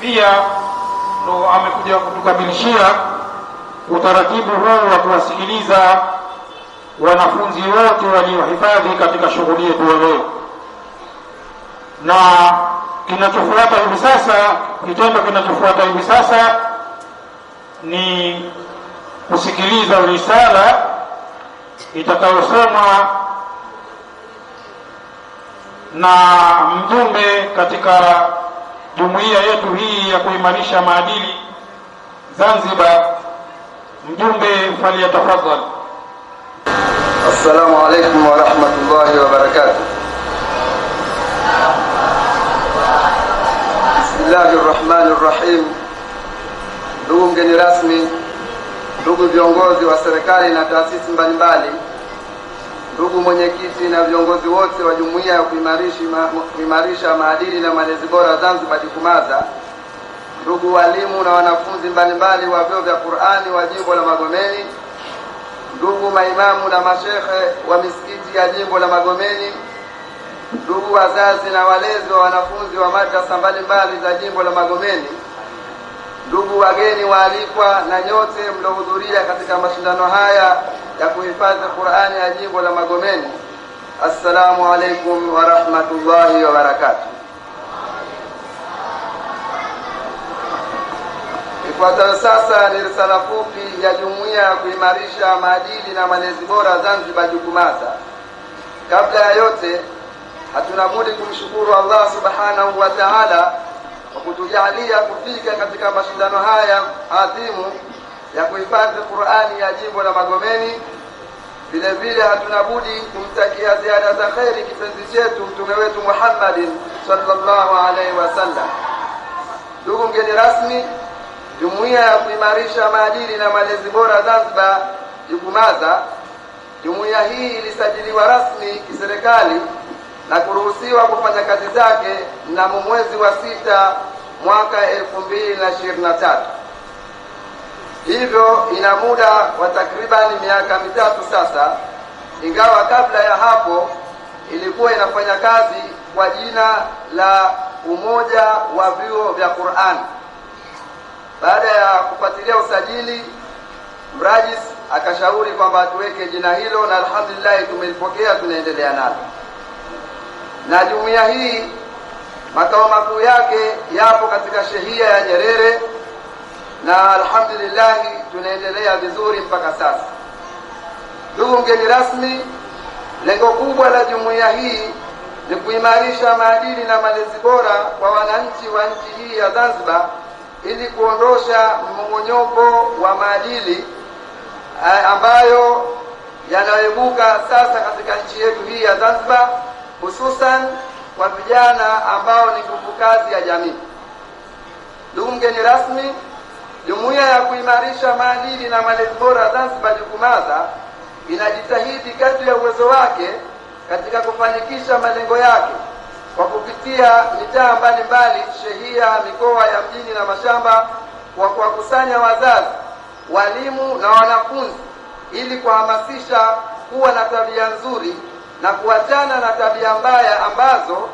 pia ndo amekuja kutukamilishia utaratibu huu wa kuwasikiliza wanafunzi wote waliohifadhi katika shughuli yetu leo. Na kinachofuata hivi sasa, kitendo kinachofuata hivi sasa ni kusikiliza risala itakayosomwa na mjumbe katika jumuiya yetu hii ya kuimarisha maadili Zanzibar. Mjumbe faliyatafadhali. Assalamu alaykum wa rahmatullahi wa barakatuh. Bismillahirrahmanirrahim. Ndugu mgeni rasmi, ndugu viongozi wa serikali na taasisi mbalimbali, ndugu mwenyekiti na viongozi wote wa jumuiya ya kuimarisha maadili na malezi bora Zanzibar JUKUMAZA, ndugu walimu na wanafunzi mbalimbali wa vyuo vya Qur'ani wa jimbo la Magomeni, ndugu maimamu na mashehe wa misikiti ya jimbo la Magomeni, ndugu wazazi na walezi wa wanafunzi wa madrasa mbalimbali za jimbo la Magomeni, ndugu wageni waalikwa na nyote mliohudhuria katika mashindano haya ya kuhifadhi Qur'ani ya jimbo la Magomeni, assalamu alaykum wa rahmatullahi wa barakatuh. Ifuatayo sasa ni risala fupi ya jumuiya ya kuimarisha maadili na malezi bora Zanzibar JUKUMAZA. Kabla ya yote, hatuna budi kumshukuru Allah subhanahu wa ta'ala kwa kutujalia kufika katika mashindano haya adhimu ya kuhifadhi Qur'ani ya jimbo la Magomeni. Vile vile hatuna budi kumtakia ziada za khairi kipenzi chetu mtume wetu Muhammadin sallallahu alaihi wasallam. Ndugu mgeni rasmi, jumuiya ya kuimarisha maadili na malezi bora Zanzibar JUKUMAZA, jumuiya hii ilisajiliwa rasmi kiserikali na kuruhusiwa kufanya kazi zake mnamo mwezi wa 6 mwaka 2023. Hivyo ina muda wa takribani miaka mitatu sasa, ingawa kabla ya hapo ilikuwa inafanya kazi kwa jina la Umoja wa Vyuo vya Qur'an. Baada ya kufuatilia usajili, mrajis akashauri kwamba tuweke jina hilo, na alhamdulillah tumelipokea, tunaendelea nalo. Na jumuiya hii makao makuu yake yapo katika shehia ya Nyerere, na alhamdulillah tunaendelea vizuri mpaka sasa. Ndugu mgeni rasmi, lengo kubwa la jumuiya hii ni kuimarisha maadili na malezi bora kwa wananchi wa nchi hii ya Zanzibar, ili kuondosha mmomonyoko wa maadili ambayo yanayoibuka sasa katika nchi yetu hii ya Zanzibar, hususan kwa vijana ambao ni nguvu kazi ya jamii. Ndugu mgeni rasmi, jumuiya ya kuimarisha maadili na malezi bora Zanzibar JUKUMAZA inajitahidi kadri ya uwezo wake katika kufanikisha malengo yake kwa kupitia mitaa mbalimbali, shehia, mikoa ya mjini na mashamba, kwa kuwakusanya wazazi, walimu na wanafunzi ili kuhamasisha kuwa na tabia nzuri na kuachana na tabia mbaya ambazo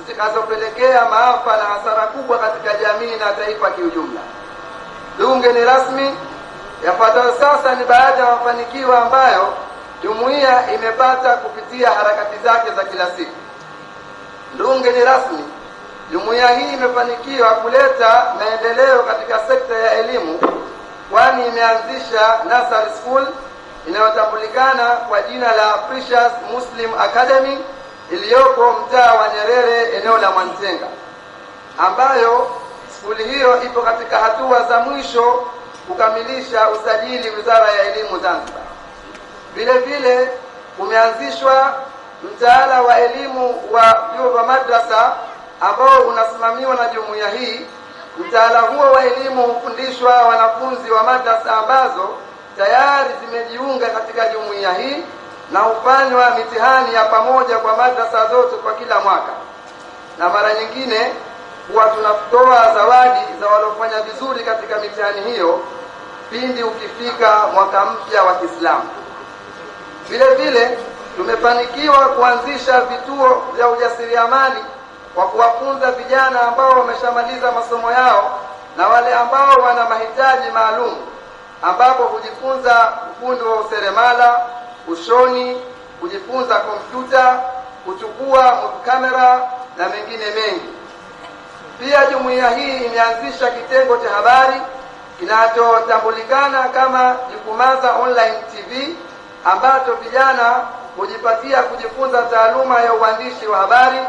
zitakazopelekea maafa na hasara kubwa katika jamii na taifa kiujumla. Ndugu mgeni rasmi, yafuatayo sasa ni baadhi ya mafanikio ambayo jumuiya imepata kupitia harakati zake za kila siku. Ndugu mgeni rasmi, jumuiya hii imefanikiwa kuleta maendeleo katika sekta ya elimu, kwani imeanzisha nursery school inayotambulikana kwa jina la Precious Muslim Academy iliyoko mtaa wa Nyerere, eneo la Mwantenga, ambayo skuli hiyo ipo katika hatua za mwisho kukamilisha usajili Wizara ya Elimu Zanzibar. Vile vile kumeanzishwa mtaala wa elimu wa vyuo vya madrasa ambao unasimamiwa na jumuiya hii. Mtaala huo wa elimu hufundishwa wanafunzi wa madrasa ambazo tayari zimejiunga katika jumuiya hii, na hufanywa mitihani ya pamoja kwa madrasa zote kwa kila mwaka, na mara nyingine huwa tunatoa zawadi za waliofanya vizuri katika mitihani hiyo pindi ukifika mwaka mpya wa Kiislamu. Vile vile tumefanikiwa kuanzisha vituo vya ujasiriamali kwa kuwafunza vijana ambao wameshamaliza masomo yao na wale ambao wana mahitaji maalum, ambapo hujifunza ufundi wa useremala, ushoni, kujifunza kompyuta, kuchukua kamera na mengine mengi. Pia jumuiya hii imeanzisha kitengo cha habari kinachotambulikana kama Jukumaza Online TV, ambacho vijana hujipatia kujifunza taaluma ya uandishi wa habari,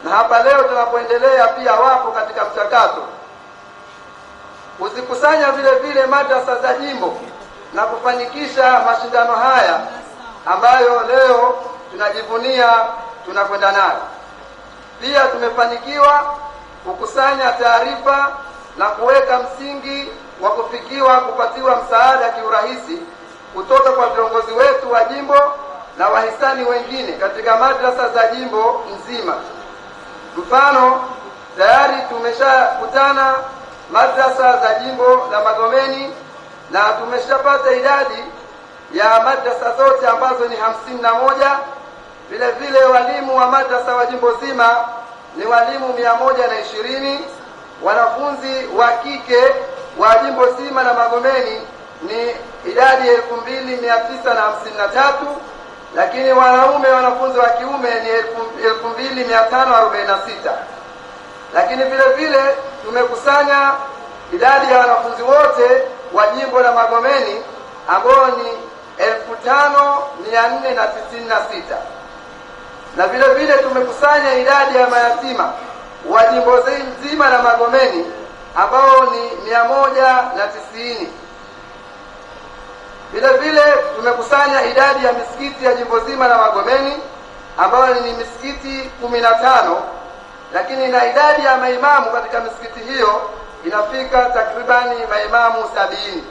na hapa leo tunapoendelea pia wapo katika mchakato kuzikusanya vile vile madrasa za jimbo na kufanikisha mashindano haya ambayo leo tunajivunia tunakwenda nayo. Pia tumefanikiwa kukusanya taarifa na kuweka msingi wa kupatiwa msaada kiurahisi kutoka kwa viongozi wetu wa jimbo na wahisani wengine katika madrasa za jimbo nzima. Mfano, tayari tumeshakutana madrasa za jimbo la Magomeni na tumeshapata idadi ya madrasa zote ambazo ni 51. Vile vile walimu wa madrasa wa jimbo zima ni walimu 120. Wanafunzi wa kike wa jimbo zima la Magomeni ni idadi 2953, lakini wanaume wanafunzi wa kiume ni 2546. Lakini vile vile tumekusanya idadi ya wanafunzi wote wa jimbo la Magomeni ambao ni 5496, na vile vile tumekusanya idadi ya mayatima wa jimbo zima la Magomeni ambao ni 190. Vile vile tumekusanya idadi ya misikiti ya jimbo zima la Magomeni ambayo ni misikiti 15, lakini na idadi ya maimamu katika misikiti hiyo inafika takribani maimamu 70.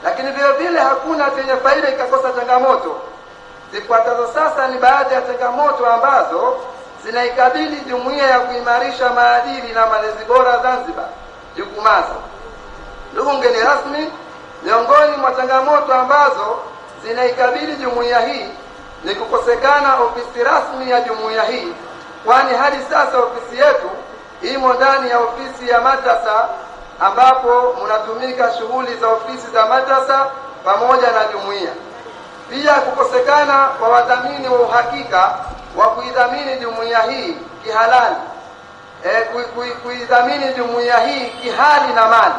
Lakini vile vile hakuna chenye faida ikakosa changamoto. Zifuatazo sasa ni baadhi ya changamoto ambazo zinaikabili jumuiya ya kuimarisha maadili na malezi bora Zanzibar, Jukumaza. Ndugu mgeni rasmi, miongoni mwa changamoto ambazo zinaikabili jumuiya hii ni kukosekana ofisi rasmi ya jumuiya hii, kwani hadi sasa ofisi yetu imo ndani ya ofisi ya madrasa ambapo mnatumika shughuli za ofisi za madrasa pamoja na jumuiya. Pia kukosekana kwa wadhamini wa uhakika wa kuidhamini jumuiya hii kihalali, kuidhamini jumuiya hii kihali na mali,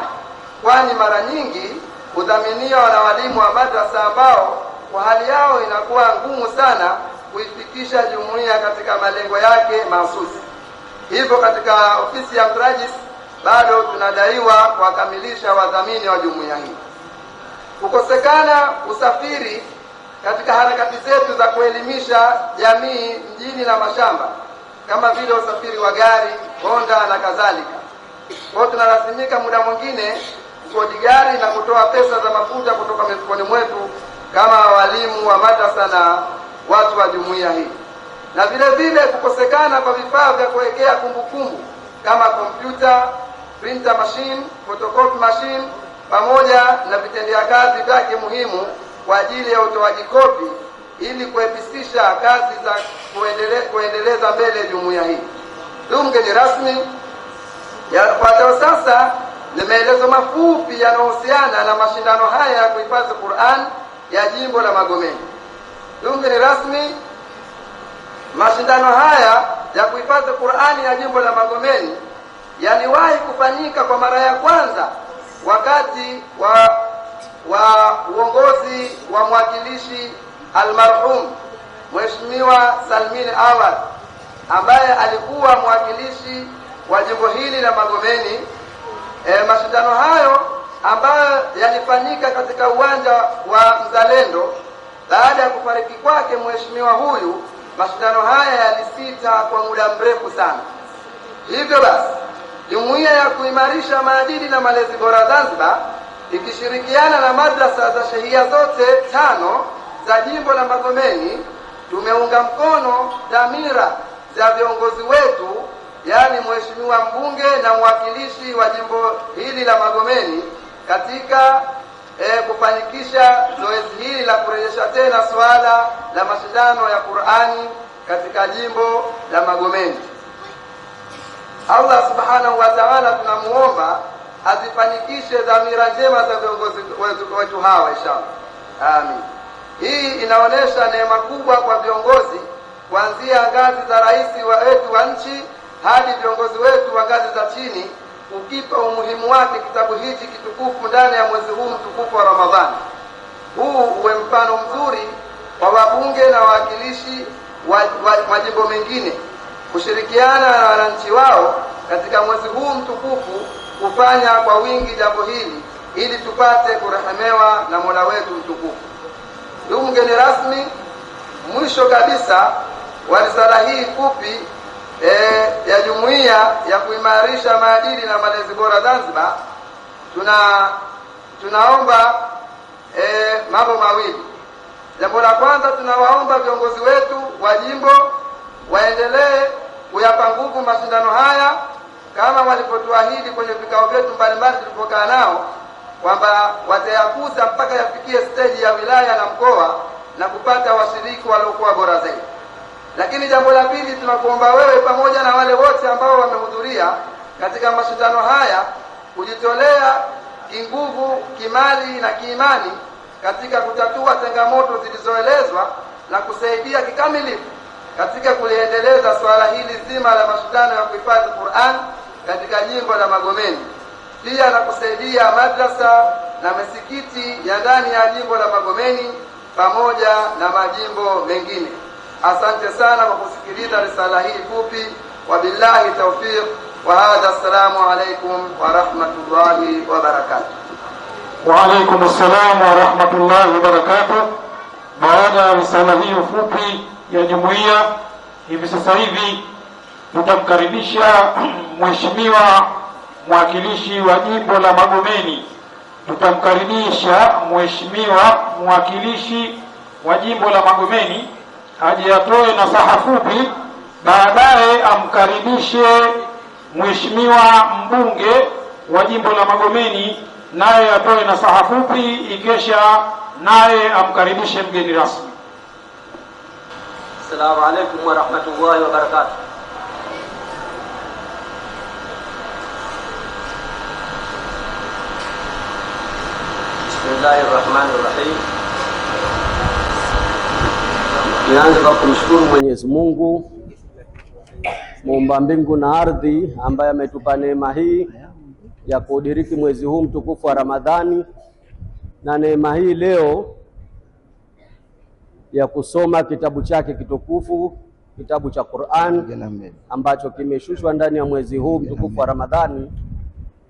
kwani mara nyingi hudhaminiwa na walimu wa madrasa ambao kwa hali yao inakuwa ngumu sana kuifikisha jumuiya katika malengo yake mahususi. Hivyo katika ofisi ya mrajis bado tunadaiwa kuwakamilisha wadhamini wa jumuiya hii. Kukosekana usafiri katika harakati zetu za kuelimisha jamii mjini na mashamba, kama vile usafiri wa gari, honda na kadhalika. Kwa tunalazimika muda mwingine kukodi gari na kutoa pesa za mafuta kutoka mifukoni mwetu kama walimu wa madrasa na watu wa jumuiya hii. Na vile vile kukosekana kwa vifaa vya kuwekea kumbukumbu kama kompyuta, printer machine, photocopy machine pamoja na vitendea kazi vyake muhimu kwa ajili ya utoaji kopi ili kuepisisha kazi za kuendeleza mbele jumuiya hii. Ndugu mgeni rasmi, yafuatayo sasa ni maelezo mafupi yanayohusiana na mashindano haya ya kuhifadhi Qur'an ya jimbo la Magomeni. Ndugu mgeni rasmi, mashindano haya ya kuhifadhi Qur'ani ya jimbo la Magomeni yaliwahi kufanyika kwa mara ya kwanza wakati wa uongozi wa mwakilishi almarhum Mheshimiwa Salmin Awad, ambaye alikuwa mwakilishi wa jimbo hili la Magomeni. Mashindano hayo ambayo yalifanyika katika uwanja wa Mzalendo baada ya kufariki kwake mheshimiwa huyu, mashindano haya yalisita kwa muda mrefu sana. Hivyo basi, jumuiya ya kuimarisha maadili na malezi bora Zanzibar ikishirikiana na madrasa za shehia zote 5 za jimbo la Magomeni tumeunga mkono dhamira za viongozi wetu, yaani mheshimiwa mbunge na mwakilishi wa jimbo hili la Magomeni katika kufanikisha zoezi hili la kurejesha tena swala la mashindano ya Qur'ani katika jimbo la Magomeni. Allah subhanahu wa ta'ala tunamuomba azifanikishe dhamira njema za viongozi wetu hawa inshallah. Amin. Hii inaonesha neema kubwa kwa viongozi kuanzia ngazi za rais wetu wa nchi hadi viongozi wetu wa ngazi za chini, ukipa umuhimu wake kitabu hichi kitukufu ndani ya mwezi huu mtukufu wa Ramadhani. Huu uwe mfano mzuri kwa wabunge na wawakilishi wa majimbo mengine kushirikiana na wananchi wao katika mwezi huu mtukufu kufanya kwa wingi jambo hili ili tupate kurehemewa na Mola wetu mtukufu. Ndugu mgeni rasmi, mwisho kabisa wa risala hii fupi ya jumuiya ya kuimarisha maadili na malezi bora Zanzibar, tunaomba mambo mawili. Jambo la kwanza, tunawaomba viongozi wetu wa jimbo waendelee kuyapa nguvu mashindano haya kama walipotuahidi kwenye vikao vyetu mbalimbali tulipokaa nao, kwamba watayakuza mpaka yafikie stage ya wilaya na mkoa na kupata washiriki waliokuwa bora zaidi. Lakini jambo la pili, tunakuomba wewe pamoja na wale wote ambao wamehudhuria katika mashindano haya kujitolea kinguvu, kimali na kiimani katika kutatua changamoto zilizoelezwa na kusaidia kikamilifu katika kuliendeleza swala hili zima la mashindano ya kuhifadhi Qur'an katika jimbo la Magomeni, pia na kusaidia madrasa na misikiti ya ndani ya jimbo la Magomeni pamoja na majimbo mengine. Asante sana kwa kusikiliza risala hii fupi. Wabillahi tawfiq wa hadha. Assalamu alaykum wa rahmatullahi wa barakatuh. Wa alaykum assalam wa rahmatullahi wa barakatuh. Baada ya risala hiyo fupi ya jumuiya, hivi sasa hivi tutamkaribisha mheshimiwa mwakilishi wa jimbo la Magomeni. Tutamkaribisha mheshimiwa mwakilishi wa jimbo la Magomeni aje atoe nasaha fupi, baadaye amkaribishe mheshimiwa mbunge wa jimbo la Magomeni naye atoe nasaha fupi, ikesha naye amkaribishe mgeni rasmi. Assalamu alaykum wa rahmatullahi wa barakatuh. Bismillahirrahmanirrahim. Nianze kwa kumshukuru Mwenyezi Mungu muumba mbingu na ardhi, ambaye ametupa neema hii ya kudiriki mwezi huu mtukufu wa Ramadhani, na neema hii leo ya kusoma kitabu chake kitukufu, kitabu cha Qur'an ambacho kimeshushwa ndani ya mwezi huu mtukufu wa Ramadhani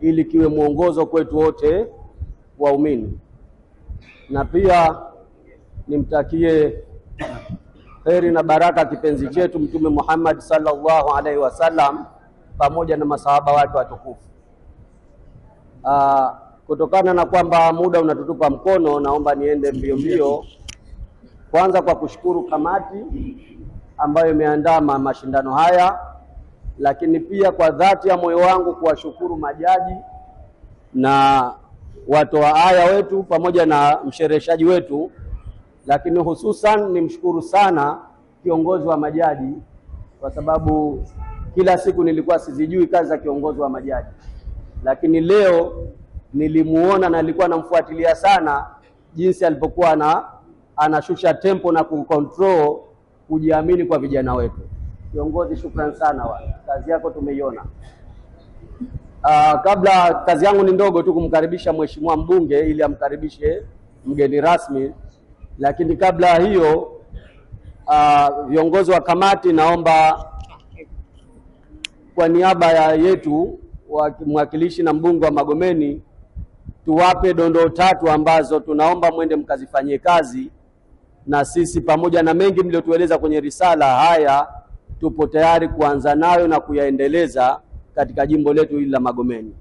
ili kiwe mwongozo kwetu wote waumini. Na pia nimtakie kheri na baraka kipenzi chetu Mtume Muhammad sallallahu alaihi wasallam pamoja na masahaba wake watukufu. Kutokana na kwamba muda unatutupa mkono, naomba niende mbio mbio. Kwanza kwa kushukuru kamati ambayo imeandaa mashindano haya, lakini pia kwa dhati ya moyo wangu kuwashukuru majaji na watoa aya wetu pamoja na mshereheshaji wetu, lakini hususan nimshukuru sana kiongozi wa majaji, kwa sababu kila siku nilikuwa sizijui kazi za kiongozi wa majaji, lakini leo nilimuona na nilikuwa namfuatilia sana jinsi alipokuwa anashusha tempo na kucontrol kujiamini kwa vijana wetu. Kiongozi, shukrani sana, kazi yako tumeiona. Kabla, kazi yangu ni ndogo tu kumkaribisha mheshimiwa mbunge ili amkaribishe mgeni rasmi, lakini kabla hiyo viongozi wa kamati, naomba kwa niaba ya yetu wa mwakilishi na mbunge wa Magomeni tuwape dondoo tatu ambazo tunaomba mwende mkazifanyie kazi, na sisi pamoja na mengi mliotueleza kwenye risala haya tupo tayari kuanza nayo na kuyaendeleza katika jimbo letu hili la Magomeni.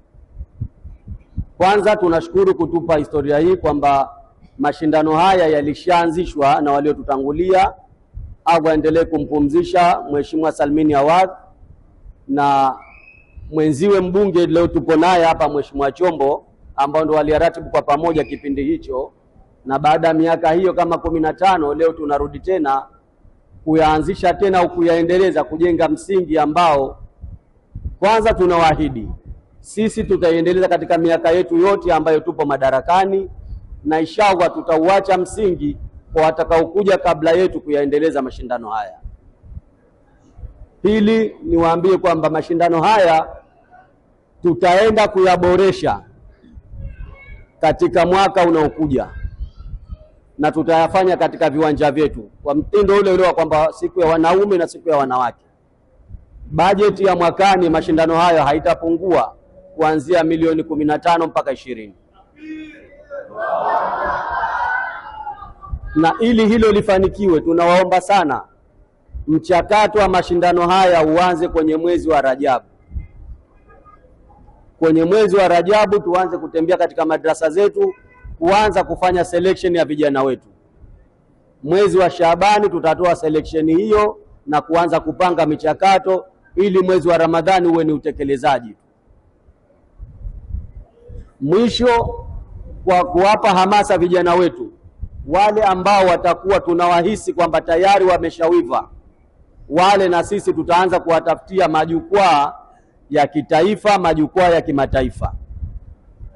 Kwanza tunashukuru kutupa historia hii kwamba mashindano haya yalishaanzishwa na waliotutangulia. Au endelee kumpumzisha Mheshimiwa Salmini Awad na mwenziwe mbunge leo tupo naye hapa Mheshimiwa Chombo, ambao ndo waliaratibu kwa pamoja kipindi hicho, na baada ya miaka hiyo kama 15 leo tunarudi tena kuyaanzisha tena au kuyaendeleza, kujenga msingi ambao kwanza tunawaahidi sisi tutaiendeleza katika miaka yetu yote ambayo tupo madarakani, na inshallah tutauacha msingi kwa watakaokuja kabla yetu kuyaendeleza mashindano haya. Pili, niwaambie kwamba mashindano haya tutaenda kuyaboresha katika mwaka unaokuja, na tutayafanya katika viwanja vyetu kwa mtindo ule ule wa kwamba siku ya wanaume na siku ya wanawake. Bajeti ya mwakani mashindano haya haitapungua kuanzia milioni 15 mpaka 20. Na ili hilo lifanikiwe, tunawaomba sana mchakato wa mashindano haya uanze kwenye mwezi wa Rajabu. Kwenye mwezi wa Rajabu tuanze kutembea katika madrasa zetu, kuanza kufanya selection ya vijana wetu. Mwezi wa Shaabani tutatoa selection hiyo na kuanza kupanga michakato, ili mwezi wa Ramadhani uwe ni utekelezaji. Mwisho, kwa kuwapa hamasa vijana wetu wale ambao watakuwa tunawahisi kwamba tayari wameshawiva, wale na sisi tutaanza kuwatafutia majukwaa ya kitaifa, majukwaa ya kimataifa,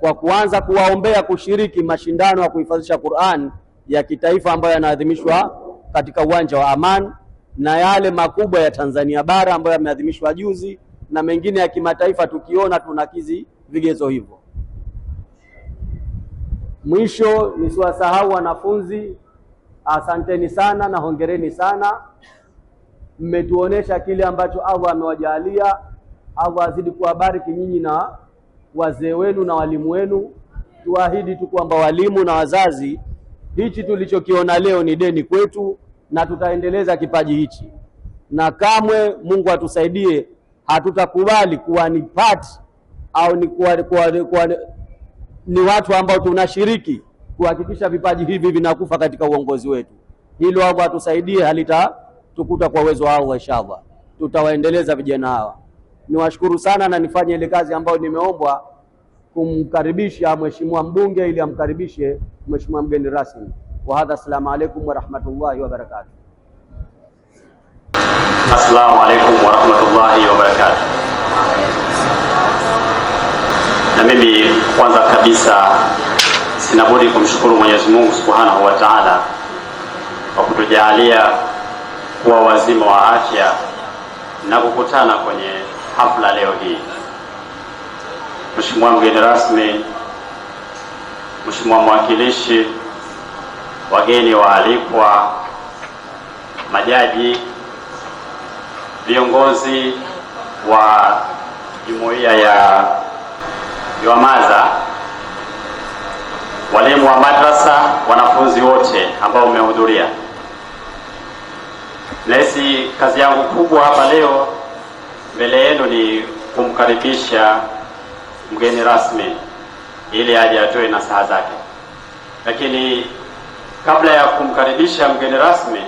kwa kuanza kuwaombea kushiriki mashindano ya kuhifadhisha Qur'an ya kitaifa ambayo yanaadhimishwa katika uwanja wa Aman, na yale makubwa ya Tanzania bara ambayo yameadhimishwa juzi, na mengine ya kimataifa tukiona tunakizi vigezo hivyo. Mwisho, nisiwasahau wanafunzi, asanteni sana na hongereni sana. Mmetuonesha kile ambacho Allah amewajalia. Allah azidi kuwabariki nyinyi na wazee wenu na walimu wenu. Tuahidi tu kwamba walimu na wazazi, hichi tulichokiona leo ni deni kwetu, na tutaendeleza kipaji hichi, na kamwe Mungu atusaidie hatutakubali kuwa ni part au ni watu ambao tunashiriki kuhakikisha vipaji hivi vinakufa katika uongozi wetu. Hilo Allah atusaidie, halitukuta kwa uwezo wa Allah inshallah. Tutawaendeleza vijana hawa. Niwashukuru sana, na nifanye ile kazi ambayo nimeombwa kumkaribisha mheshimiwa mbunge ili amkaribishe mheshimiwa mgeni rasmi. Wa hadha, assalamu alaykum wa rahmatullahi wa barakatuh. Assalamu alaykum wa rahmatullahi wa barakatuh. Na mimi kwanza kabisa sina budi kumshukuru Mwenyezi Mungu Subhanahu wa Ta'ala kwa kutujalia kuwa wazima wa afya na kukutana kwenye hafla leo hii. Mheshimiwa mgeni rasmi, Mheshimiwa mwakilishi, wageni waalikwa, majaji, viongozi wa jumuiya ya Yuamaza, walimu wa madrasa, wanafunzi wote ambao umehudhuria. Nahisi kazi yangu kubwa hapa leo mbele yenu ni kumkaribisha mgeni rasmi ili aje atoe nasaha zake. Lakini kabla ya kumkaribisha mgeni rasmi,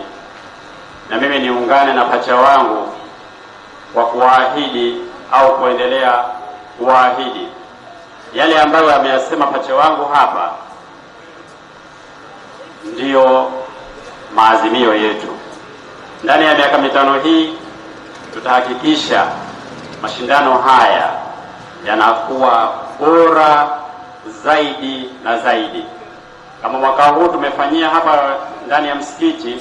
na mimi niungane na pacha wangu kwa kuahidi au kuendelea kuahidi yale ambayo ameyasema pacha wangu hapa, ndiyo maazimio yetu. Ndani ya miaka 5 hii tutahakikisha mashindano haya yanakuwa bora zaidi na zaidi. Kama mwaka huu tumefanyia hapa ndani ya msikiti,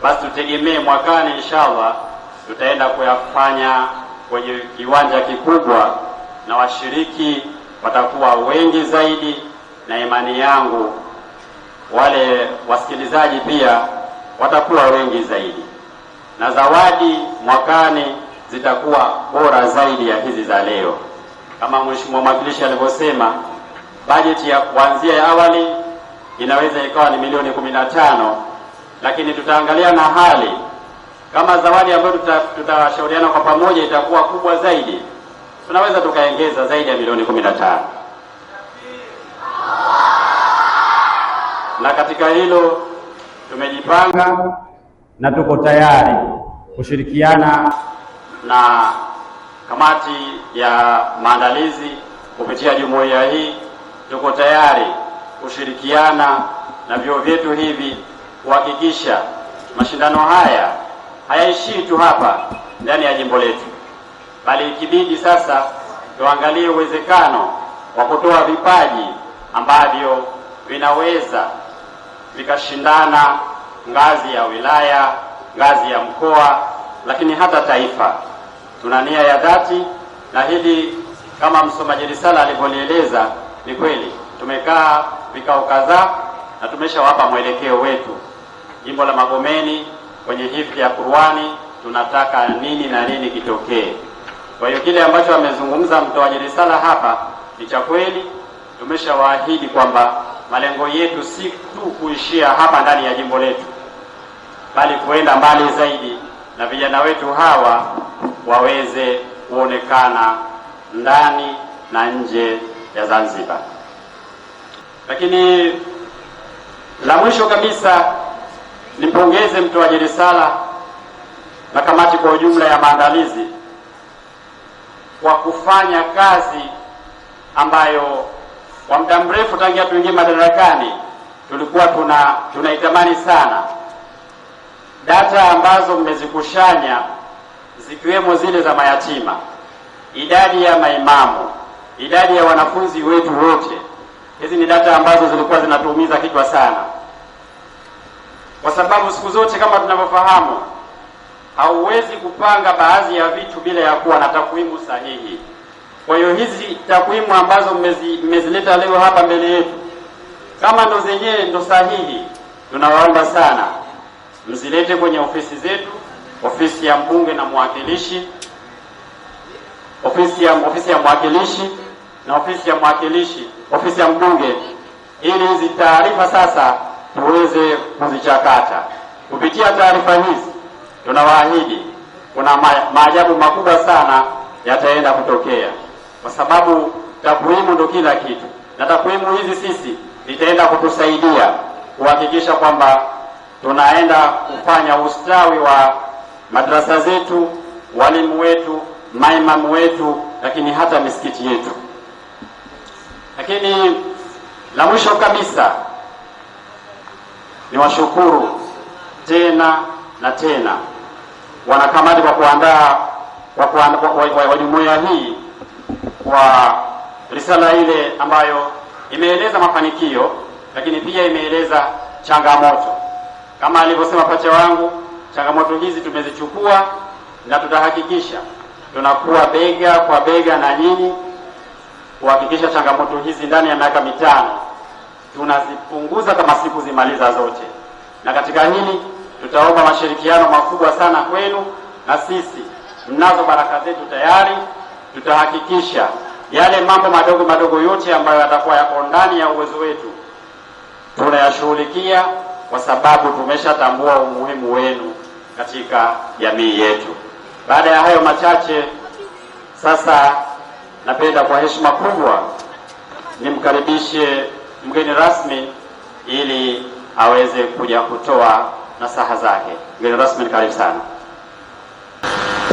basi tutegemee mwakani inshallah tutaenda kuyafanya kwenye kiwanja kikubwa, na washiriki watakuwa wengi zaidi, na imani yangu wale wasikilizaji pia watakuwa wengi zaidi, na zawadi mwakani zitakuwa bora zaidi ya hizi za leo. Kama mheshimiwa mwakilishi alivyosema, bajeti ya kuanzia ya awali inaweza ikawa ni milioni 15, lakini tutaangalia na hali. Kama zawadi ambayo tutashauriana kwa pamoja itakuwa kubwa zaidi, tunaweza tukaongeza zaidi ya milioni 15. Na katika hilo tumejipanga na tuko tayari kushirikiana na kamati ya maandalizi kupitia jumuiya hii. Tuko tayari kushirikiana na vyuo vyetu hivi kuhakikisha mashindano haya hayaishii tu hapa ndani ya jimbo letu, bali ikibidi sasa tuangalie uwezekano wa kutoa vipaji ambavyo vinaweza vikashindana ngazi ya wilaya, ngazi ya mkoa, lakini hata taifa. Tuna nia ya dhati, na hili kama msomaji risala alivyolieleza ni kweli. Tumekaa vikao kadhaa na tumeshawapa mwelekeo wetu. Jimbo la Magomeni kwenye hifadhi ya Kurwani tunataka nini na nini kitokee. Kwa hiyo kile ambacho amezungumza mtoaji risala hapa ni cha kweli. Tumeshawaahidi kwamba malengo yetu si tu kuishia hapa ndani ya jimbo letu, bali kuenda mbali zaidi, na vijana wetu hawa waweze kuonekana ndani na nje ya Zanzibar. Lakini la mwisho kabisa, nimpongeze mtoaji risala na kamati kwa ujumla ya maandalizi kwa kufanya kazi ambayo kwa muda mrefu tangia tuingie madarakani tulikuwa tunaitamani sana. Data ambazo mmezikushanya zikiwemo zile za mayatima, idadi ya maimamu, idadi ya wanafunzi wetu wote, hizi ni data ambazo zilikuwa zinatuumiza kichwa sana, kwa sababu siku zote kama tunavyofahamu, hauwezi kupanga baadhi ya vitu bila ya kuwa na takwimu sahihi. Kwa hiyo hizi takwimu ambazo mmezileta leo hapa mbele yetu, kama ndo zenyewe ndo sahihi, tunawaomba sana mzilete kwenye ofisi zetu, ofisi ya mbunge na mwakilishi, ofisi ya mwakilishi na ofisi ya mbunge, ili hizi taarifa sasa tuweze kuzichakata. Kupitia taarifa hizi tunawaahidi kuna maajabu makubwa sana yataenda kutokea, kwa sababu takwimu ndo kila kitu, na takwimu hizi sisi zitaenda kutusaidia kuhakikisha kwamba tunaenda kufanya ustawi wa madrasa zetu, walimu wetu, maimamu wetu, lakini hata misikiti yetu. Lakini la mwisho kabisa, ni washukuru tena na tena wanakamati kwa kuandaa wa jumuiya hii kwa risala ile ambayo imeeleza mafanikio, lakini pia imeeleza changamoto. Kama alivyosema pacha wangu, changamoto hizi tumezichukua na tutahakikisha tunakuwa bega kwa bega na nyinyi kuhakikisha changamoto hizi ndani ya miaka 5 tunazipunguza kama siku zimaliza zote. Na katika hili tutaomba mashirikiano makubwa sana kwenu, na sisi mnazo baraka zetu tayari. Tutahakikisha yale mambo madogo madogo yote ambayo yatakuwa yako ndani ya uwezo wetu tunayashughulikia, kwa sababu tumeshatambua umuhimu wenu katika jamii yetu. Baada ya hayo machache, sasa napenda kwa heshima kubwa nimkaribishe mgeni rasmi ili aweze kuja kutoa nasaha zake. Mgeni rasmi, karibu sana.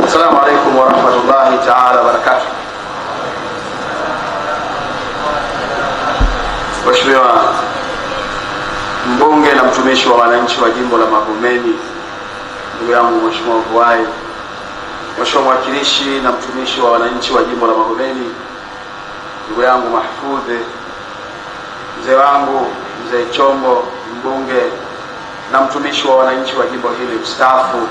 Assalamu alaikum wa rahmatullahi ta'ala wa barakatuh. Mheshimiwa mbunge na mtumishi wa wananchi wa jimbo la Magomeni, ndugu yangu Mheshimiwa Vuai, Mheshimiwa mwakilishi na mtumishi wa wananchi wa jimbo la Magomeni, ndugu yangu Mahfudhi, mzee wangu mzee Chombo, mbunge na mtumishi wa wananchi wa jimbo hili mstaafu,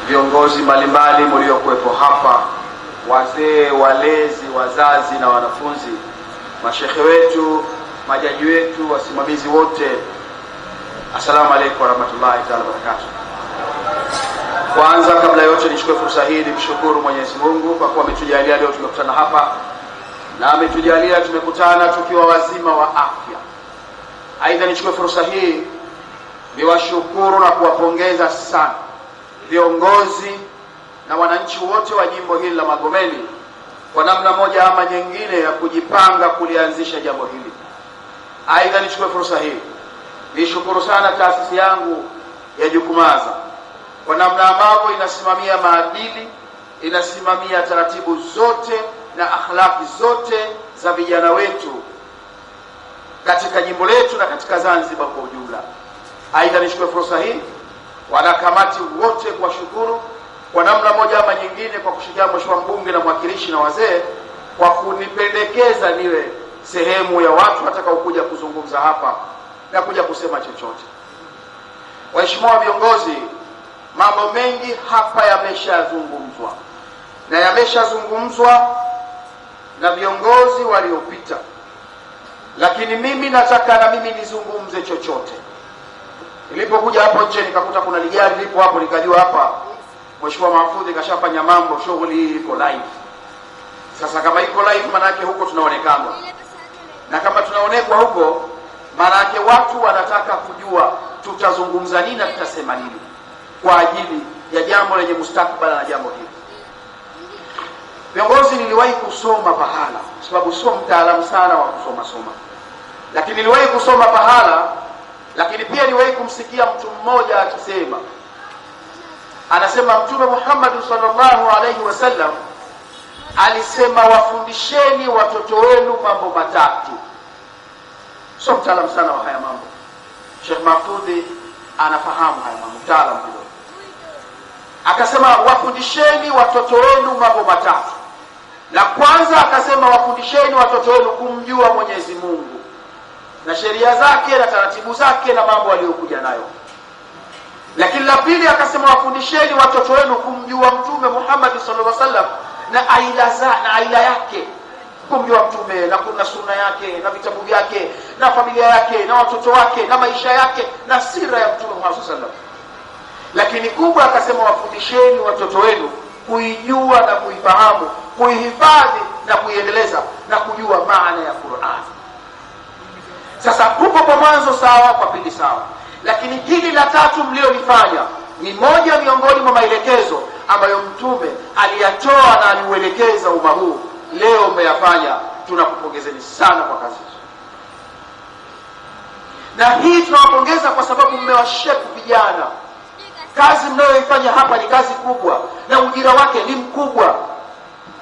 viongozi mbalimbali mliokuwepo hapa, wazee, walezi, wazazi na wanafunzi, mashehe wetu, majaji wetu, wasimamizi wote, assalamu alaikum warahmatullahi ta'ala wabarakatuh. Kwanza kabla yote nichukue fursa hii nimshukuru Mwenyezi Mungu kwa kuwa ametujalia leo tumekutana hapa, na ametujalia tumekutana tukiwa wazima wa afya. Aidha nichukue fursa hii niwashukuru na kuwapongeza sana viongozi na wananchi wote wa jimbo hili la Magomeni kwa namna moja ama nyingine ya kujipanga kulianzisha jambo hili. Aidha nichukue fursa hii nishukuru sana taasisi yangu ya Jukumaza kwa namna ambavyo inasimamia maadili, inasimamia taratibu zote na akhlaki zote za vijana wetu katika jimbo letu na katika Zanzibar kwa ujumla. Aidha nichukue fursa hii wanakamati wote kuwashukuru kwa namna moja ama nyingine kwa kushirikiana Mheshimiwa mbunge na mwakilishi na wazee kwa kunipendekeza niwe sehemu ya watu watakaokuja kuzungumza hapa na kuja kusema chochote. Waheshimiwa viongozi, mambo mengi hapa yameshazungumzwa na yameshazungumzwa na viongozi waliopita, lakini mimi nataka na mimi nizungumze chochote. Nilipokuja hapo nje nikakuta kuna ligari lipo hapo, nikajua hapa Mheshimiwa Mahfoudh kashafanya mambo, shughuli hii iko live. Sasa kama iko live, maana yake huko tunaonekana, na kama tunaonekwa huko, maana yake watu wanataka kujua tutazungumza nini na tutasema nini kwa ajili ya jambo lenye mustakabali na jambo hili. Viongozi, niliwahi kusoma pahala, sababu sio mtaalamu sana wa kusoma, lakini niliwahi kusoma pahala, lakini pia niliwahi kumsikia mtu mmoja akisema, anasema Mtume Muhammad sallallahu alaihi wasallam alisema, wafundisheni watoto wenu mambo matatu. Sio mtaalamu sana wa haya mambo. Sheikh Mahfoudh anafahamu haya mambo, mtaalamu kidogo. Akasema wafundisheni watoto wenu mambo matatu. La kwanza akasema wafundisheni watoto wenu kumjua Mwenyezi Mungu na sheria zake na taratibu zake na mambo aliyokuja nayo. Lakini la pili akasema wafundisheni watoto wenu kumjua Mtume Muhammad sallallahu alaihi wasallam na aila yake, kumjua Mtume na kuna sunna yake na vitabu vyake na familia yake na watoto wake na maisha yake na sira ya Mtume Muhammad sallallahu alaihi wasallam. Lakini kubwa akasema wafundisheni watoto wenu kuijua na kuifahamu, kuihifadhi na kuiendeleza na kujua maana ya Qur'an. Sasa huko kwa mwanzo sawa, kwa pili sawa, lakini hili la tatu mliolifanya ni moja miongoni mwa maelekezo ambayo Mtume aliyatoa na aliuelekeza umma huu. Leo mmeyafanya, tunakupongezeni sana kwa kazi hizo. Na hii tunawapongeza kwa sababu mmewashepu vijana. Kazi mnayoifanya hapa ni kazi kubwa na ujira wake ni mkubwa.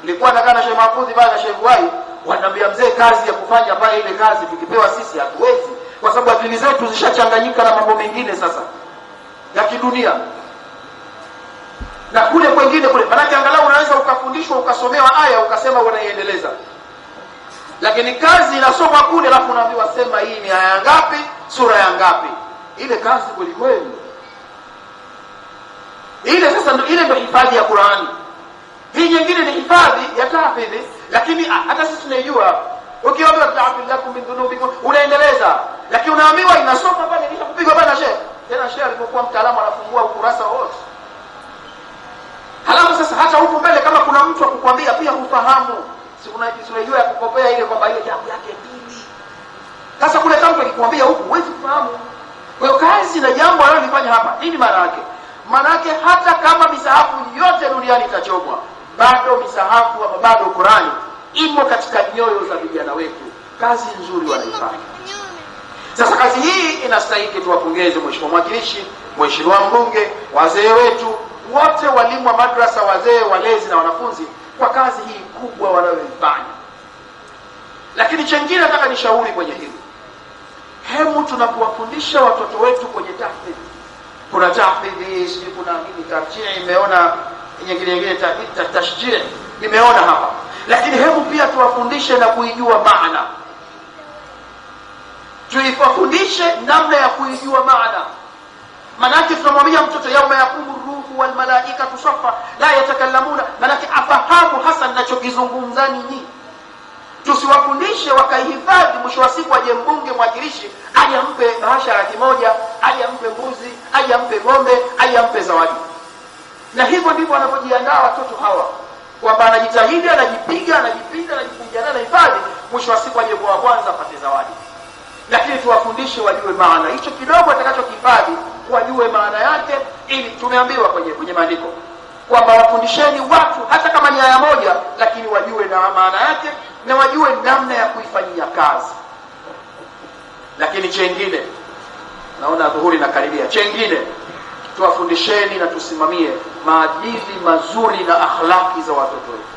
Nilikuwa nakaa na Sheikh Mahfoudh pale na Sheikh Wai, wananiambia mzee, kazi ya kufanya pale ile kazi tukipewa sisi hatuwezi, kwa sababu akili zetu zishachanganyika na mambo mengine sasa ya kidunia. Na kule kwingine kule, maana angalau unaweza ukafundishwa ukasomewa aya ukasema unaiendeleza. Lakini kazi inasoma kule alafu unaambiwa sema hii ni aya ngapi, sura ya ngapi. Ile kazi kweli kweli. Ile sasa ile ndio hifadhi ya Qur'ani. Hii nyingine ni hifadhi ya tahfidhi, lakini hata sisi tunaijua. Ukiambiwa ta'afil lakum min dhunubikum unaendeleza, lakini unaambiwa inasoma pale kisha kupigwa bana Sheikh. Tena Sheikh alipokuwa mtaalamu anafungua ukurasa wote. Halafu sasa hata huko mbele kama kuna mtu akukwambia pia ufahamu. Si unajua ya kukopea ile kwamba ile jambo yake dini. Sasa kule tangu nikikwambia huko huwezi kufahamu. Kwa hiyo kazi na jambo analofanya hapa nini maana yake? Maana yake hata kama misahafu yote duniani itachomwa, bado misahafu ama bado Qur'ani imo katika nyoyo za vijana wetu. Kazi nzuri wanaifanya. Sasa kazi hii inastahili tuwapongeze Mheshimiwa Mwakilishi, Mheshimiwa Mbunge, wazee wetu wote, walimu wa madrasa, wazee, walezi na wanafunzi kwa kazi hii kubwa wanayoifanya. Lakini chengine nataka nishauri kwenye hili. Hemu tunapowafundisha watoto wetu kwenye tahfidhi, kuna tahfidhi, sisi kuna nini tarjii, imeona nyingine tahfidhi tashjii, nimeona hapa. Lakini hebu pia tuwafundishe na kuijua maana. Tuifundishe namna ya kuijua maana. Manake tunamwambia mtoto yauma yaqumu ruhu wal malaikatu safa la yatakallamuna, manake afahamu hasa ninachokizungumza nini. Tusiwafundishe wakaihifadhi, mwisho wa siku aje mbunge mwakilishi aje ampe bahasha ya 100, aje ampe mbuzi, aje ampe ng'ombe, aje ampe zawadi. Na hivyo ndivyo wanapojiandaa watoto hawa, kwamba anajitahidi, anajipiga, anajipigana na hifadhi, mwisho wa siku aje kwa kwanza apate zawadi. Lakini tuwafundishe wajue maana. Hicho kidogo atakachokihifadhi wajue maana yake, ili tumeambiwa kwenye maandiko kwamba wafundisheni watu hata kama ni aya moja, lakini wajue na maana yake na wajue namna ya kuifanyia kazi. Lakini chengine, naona dhuhuri na karibia, chengine tuwafundisheni na tusimamie maadili mazuri na akhlaki za watoto wetu.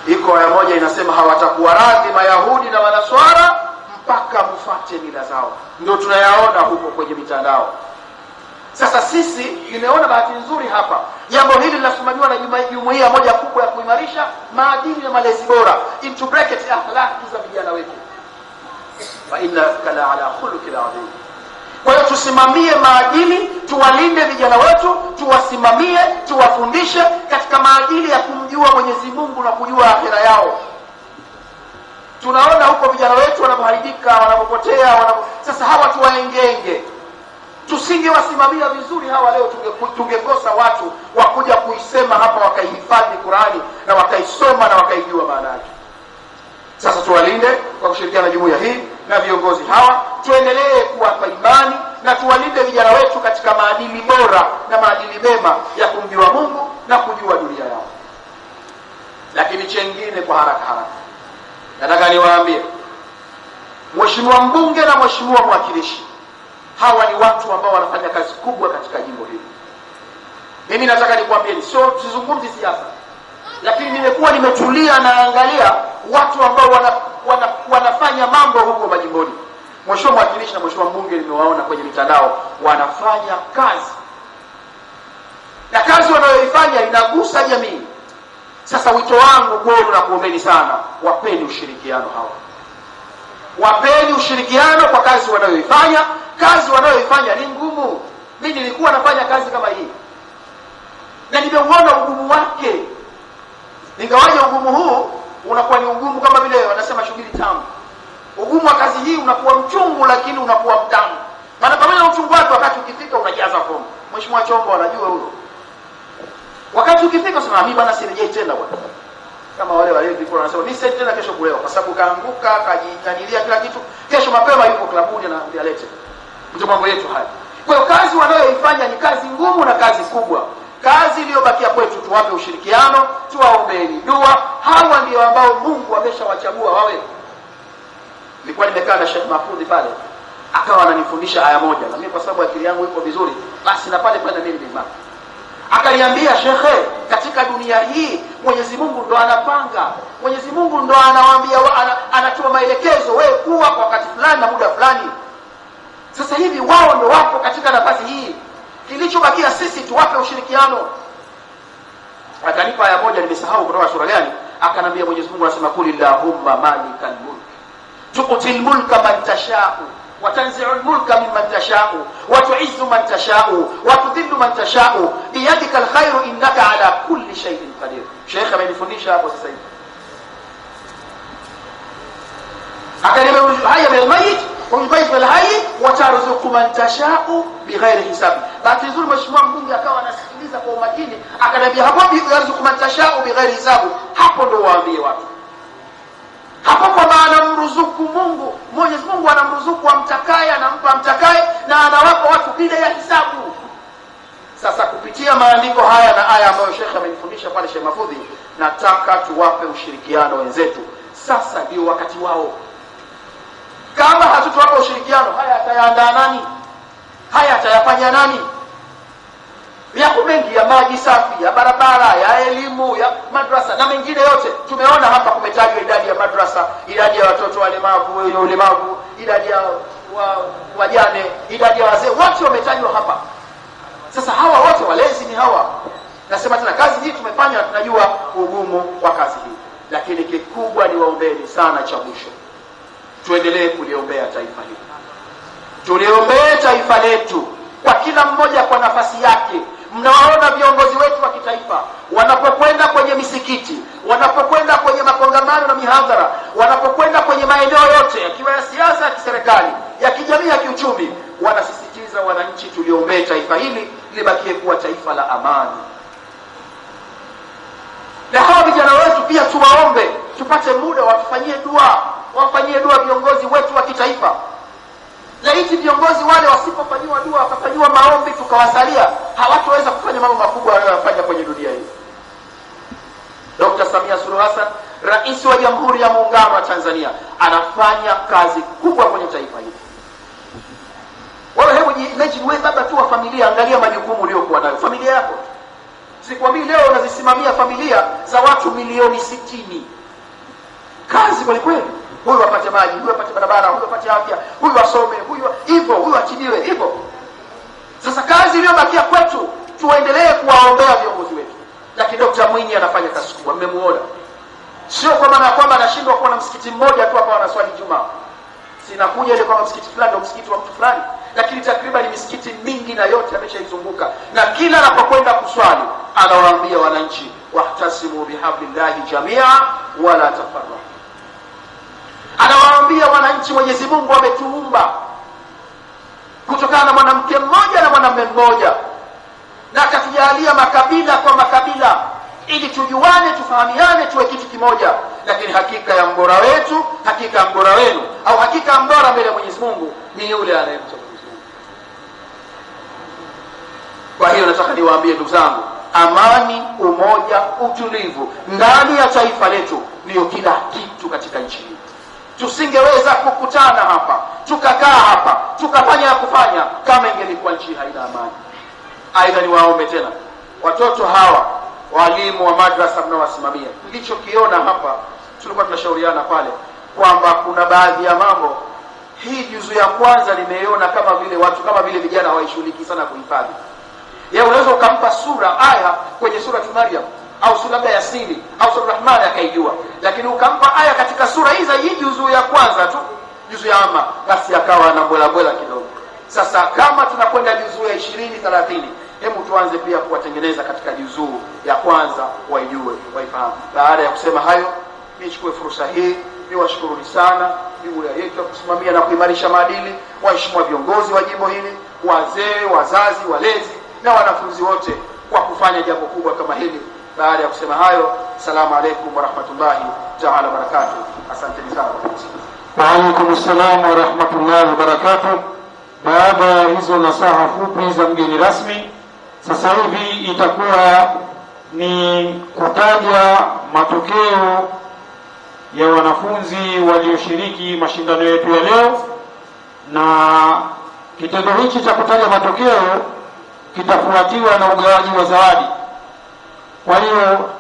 Iko aya moja inasema hawatakuwa radhi Mayahudi na Manaswara mpaka mfuate mila zao. Ndio tunayaona huko kwenye mitandao. Sasa sisi nimeona bahati nzuri hapa, jambo hili linasimamiwa na jumuiya moja kubwa ya kuimarisha maadili na malezi bora, into bracket akhlaqi za vijana wetu, wa innaka la ala khuluqin adhim. Kwa hiyo tusimamie maadili, tuwalinde vijana wetu, tuwasimamie, tuwafundishe katika maadili ya kumjua Mwenyezi Mungu na kujua akhira yao. Tunaona huko vijana wetu wanapoharibika, wanapopotea, sasa hawa tuwaengenge. Tusingewasimamia vizuri hawa, leo tungekosa watu wa kuja kuisema hapa, wakaihifadhi Qur'ani na wakaisoma na wakaijua maana yake. Sasa tuwalinde kwa kushirikiana na jumuiya hii na viongozi hawa, tuendelee kuwapa imani na tuwalinde vijana wetu katika maadili bora na maadili mema ya kumjua Mungu na kujua dunia yao. Lakini chengine kwa haraka nataka niwaambie, Mheshimiwa mbunge na Mheshimiwa mwakilishi, hawa ni watu ambao wanafanya kazi kubwa katika jimbo hili. Mimi nataka nikwambieni, sio sizungumzi siasa, lakini nimekuwa nimetulia na angalia watu ambao wanafanya mambo huko majimboni. Mheshimiwa mwakilishi na Mheshimiwa mbunge nimewaona kwenye mitandao wanafanya kazi, na kazi wanayoifanya inagusa jamii. Sasa wito wangu kwenu na kuombeni sana, wapeni ushirikiano hawa. Wapeni ushirikiano kwa kazi wanayoifanya. Kazi wanayoifanya ni ngumu. Mimi nilikuwa nafanya kazi kama hii na nimeuona ugumu wake. Ingawaje ugumu huu unakuwa ni ugumu kama vile wanasema shughuli tamu. Ugumu wa kazi hii unakuwa mchungu, lakini unakuwa mtamu. Maana pamoja na uchungu wake, wakati ukifika unajaza fomu. Mheshimiwa Chombo anajua huyo. Wakati ukifika unasema mimi bwana sirejei tena bwana. Kama wale walikuwa wanasema mimi sirejei tena kesho kulewa, kwa sababu kaanguka, kajitanilia kila kitu. Kesho mapema yuko klabuni na ndialete. Ndio mambo yetu haya. Kwa hiyo kazi wanayoifanya ni kazi ngumu na kazi kubwa. Kazi iliyobakia kwetu tuwape ushirikiano, tuwaombeeni dua. Hawa ndio ambao Mungu ameshawachagua wawe. Nilikuwa nimekaa na Sheikh Mahfudhi pale, akawa ananifundisha aya moja, na mimi kwa sababu akili yangu iko vizuri, basi na pale pale mimi nimema. Akaniambia, Shekhe, katika dunia hii Mwenyezi Mungu ndo anapanga. Mwenyezi Mungu ndo anawaambia, anatoa maelekezo, wewe kuwa kwa wakati fulani na muda fulani. Sasa hivi wao ndo wapo katika nafasi hii. Kilichobakia sisi tuwape ushirikiano. Akanipa aya moja, nimesahau kutoka sura gani. Akanambia Mwenyezi Mungu anasema, kulillahumma malikal mulk tu'til mulka man tasha'u wa tanzi'ul mulka mimman tasha'u wa tu'izzu man tasha'u wa tudhillu man tasha'u biyadikal khairu innaka ala kulli shay'in qadir. Sheikh amenifundisha hapo sasa hivi. Akaniambia haya bil mayit ومبيت بالحي وترزق من تشاء بغير حساب. Bahati nzuri Mheshimiwa mbunge akawa anasikiliza kwa umakini, akaniambia hapo yarzuku man tashau bighairi hisabu. Hapo ndo waambie watu hapo, kwa maana mruzuku Mungu, Mwenyezi Mungu anamruzuku amtakaye, anampa mtakaye, na anawapa watu bila ya hisabu. Sasa kupitia maandiko haya na aya ambayo Sheikh amenifundisha pale Sheikh Mahfudhi, nataka tuwape ushirikiano wenzetu. Sasa ndio wakati wao. Kama hatutawapa ushirikiano, haya atayaandaa nani? Haya atayafanya nani? Yako mengi ya maji safi, ya barabara, ya elimu, ya madrasa na mengine yote. Tumeona hapa kumetajwa idadi ya madrasa, idadi ya watoto walemavu, wenye ulemavu, idadi ya wajane, idadi ya wazee, wote wametajwa hapa. Sasa hawa wote walezi ni hawa. Nasema tena kazi hii tumefanya, tunajua ugumu wa kazi hii. Lakini kikubwa ni waombeni sana, cha mwisho. Tuendelee kuliombea taifa hili. Tuliombee taifa letu kwa kila mmoja kwa nafasi yake. Mnawaona viongozi wetu wa kitaifa wanapokwenda kwenye misikiti, wanapokwenda kwenye makongamano na mihadhara, wanapokwenda kwenye maeneo yote yakiwa ya siasa, ya kiserikali, ya kijamii, ya kiuchumi, wanasisitiza wananchi tuliombee taifa hili libakie kuwa taifa la amani. Na hawa vijana wetu pia tuwaombe, tupate muda watufanyie dua, wafanyie dua viongozi wetu wa kitaifa. Laiti viongozi wale wasipofanyiwa dua, wakafanyiwa maombi tukawasalia, hawataweza kufanya mambo makubwa wanayofanya kwenye dunia hii. Dr. Samia Suluhu Hassan, Rais wa Jamhuri ya Muungano wa Tanzania, anafanya kazi kubwa kwenye taifa hili. Wewe hebu imagine, wewe baba tu wa familia, angalia majukumu uliokuwa nayo familia yako. Sikwambii leo unazisimamia familia za watu milioni 60. Kazi kweli kweli. Huyu apate maji, huyu apate barabara, huyu apate afya, huyu asome, huyu hivyo, huyu atibiwe hivyo. Sasa kazi iliyobakia kwetu tuendelee kuwaombea viongozi wetu. Lakini Dr. Mwinyi anafanya kazi kubwa, mmemuona. Sio kwa maana kwamba anashindwa kuwa na msikiti mmoja tu hapa wanaswali Ijumaa. Sinakuja ile kwa msikiti fulani ndio msikiti wa mtu fulani, lakini takriban misikiti mingi na yote ameshaizunguka, na kila anapokwenda kuswali anawaambia wananchi, wahtasimu bihablillahi jamia wala tafarraqu. Anawaambia wananchi, Mwenyezi Mungu ametuumba kutokana na mwanamke mmoja na mwanamume mmoja, na akatujalia makabila kwa makabila ili tujuane, tufahamiane, tuwe kitu kimoja. Lakini hakika ya mbora wetu, hakika ya mbora wenu, au hakika ya mbora mbele ya Mwenyezi Mungu ni yule anayemcha Mwenyezi Mungu. Kwa hiyo nataka niwaambie ndugu zangu, amani, umoja, utulivu ndani ya taifa letu ndio kila kitu katika nchi hii. Tusingeweza kukutana hapa, tukakaa hapa, tukafanya ya kufanya kama ingelikuwa nchi haina amani. Aidha niwaombe tena watoto hawa, walimu wa madrasa mnaowasimamia, nilichokiona hapa, tulikuwa tunashauriana pale kwamba kuna baadhi ya mambo, hii juzu ya kwanza nimeiona kama vile watu, kama vile vijana hawaishughuliki sana kuhifadhi. Unaweza ukampa sura aya kwenye sura Maryam au sura ya Yasini au sura Rahman akaijua, lakini ukampa aya katika sura hizi hii juzu ya kwanza tu, juzu ya amma, basi akawa na bwela kidogo. Sasa kama tunakwenda juzu ya 20 30, hebu tuanze pia kuwatengeneza katika juzuu ya kwanza, waijue, waifahamu. Baada ya kusema hayo, nichukue fursa hii niwashukuruni sana jumuiya yetu ya kusimamia na kuimarisha maadili, waheshimiwa viongozi wa jimbo hili, wazee, wazazi, walezi na wanafunzi wote kwa kufanya jambo kubwa kama hili. Baada ya kusema hayo, asalamu alaykum wa rahmatullahi ta'ala barakatuh. Asanteni sana. Wa alaykum assalam wa rahmatullahi wa barakatuh. Baada ya hizo nasaha fupi za mgeni rasmi, sasa hivi itakuwa ni kutaja matokeo ya wanafunzi walioshiriki mashindano yetu ya leo, na kitendo hichi cha kutaja matokeo kitafuatiwa na ugawaji wa zawadi. Kwa hiyo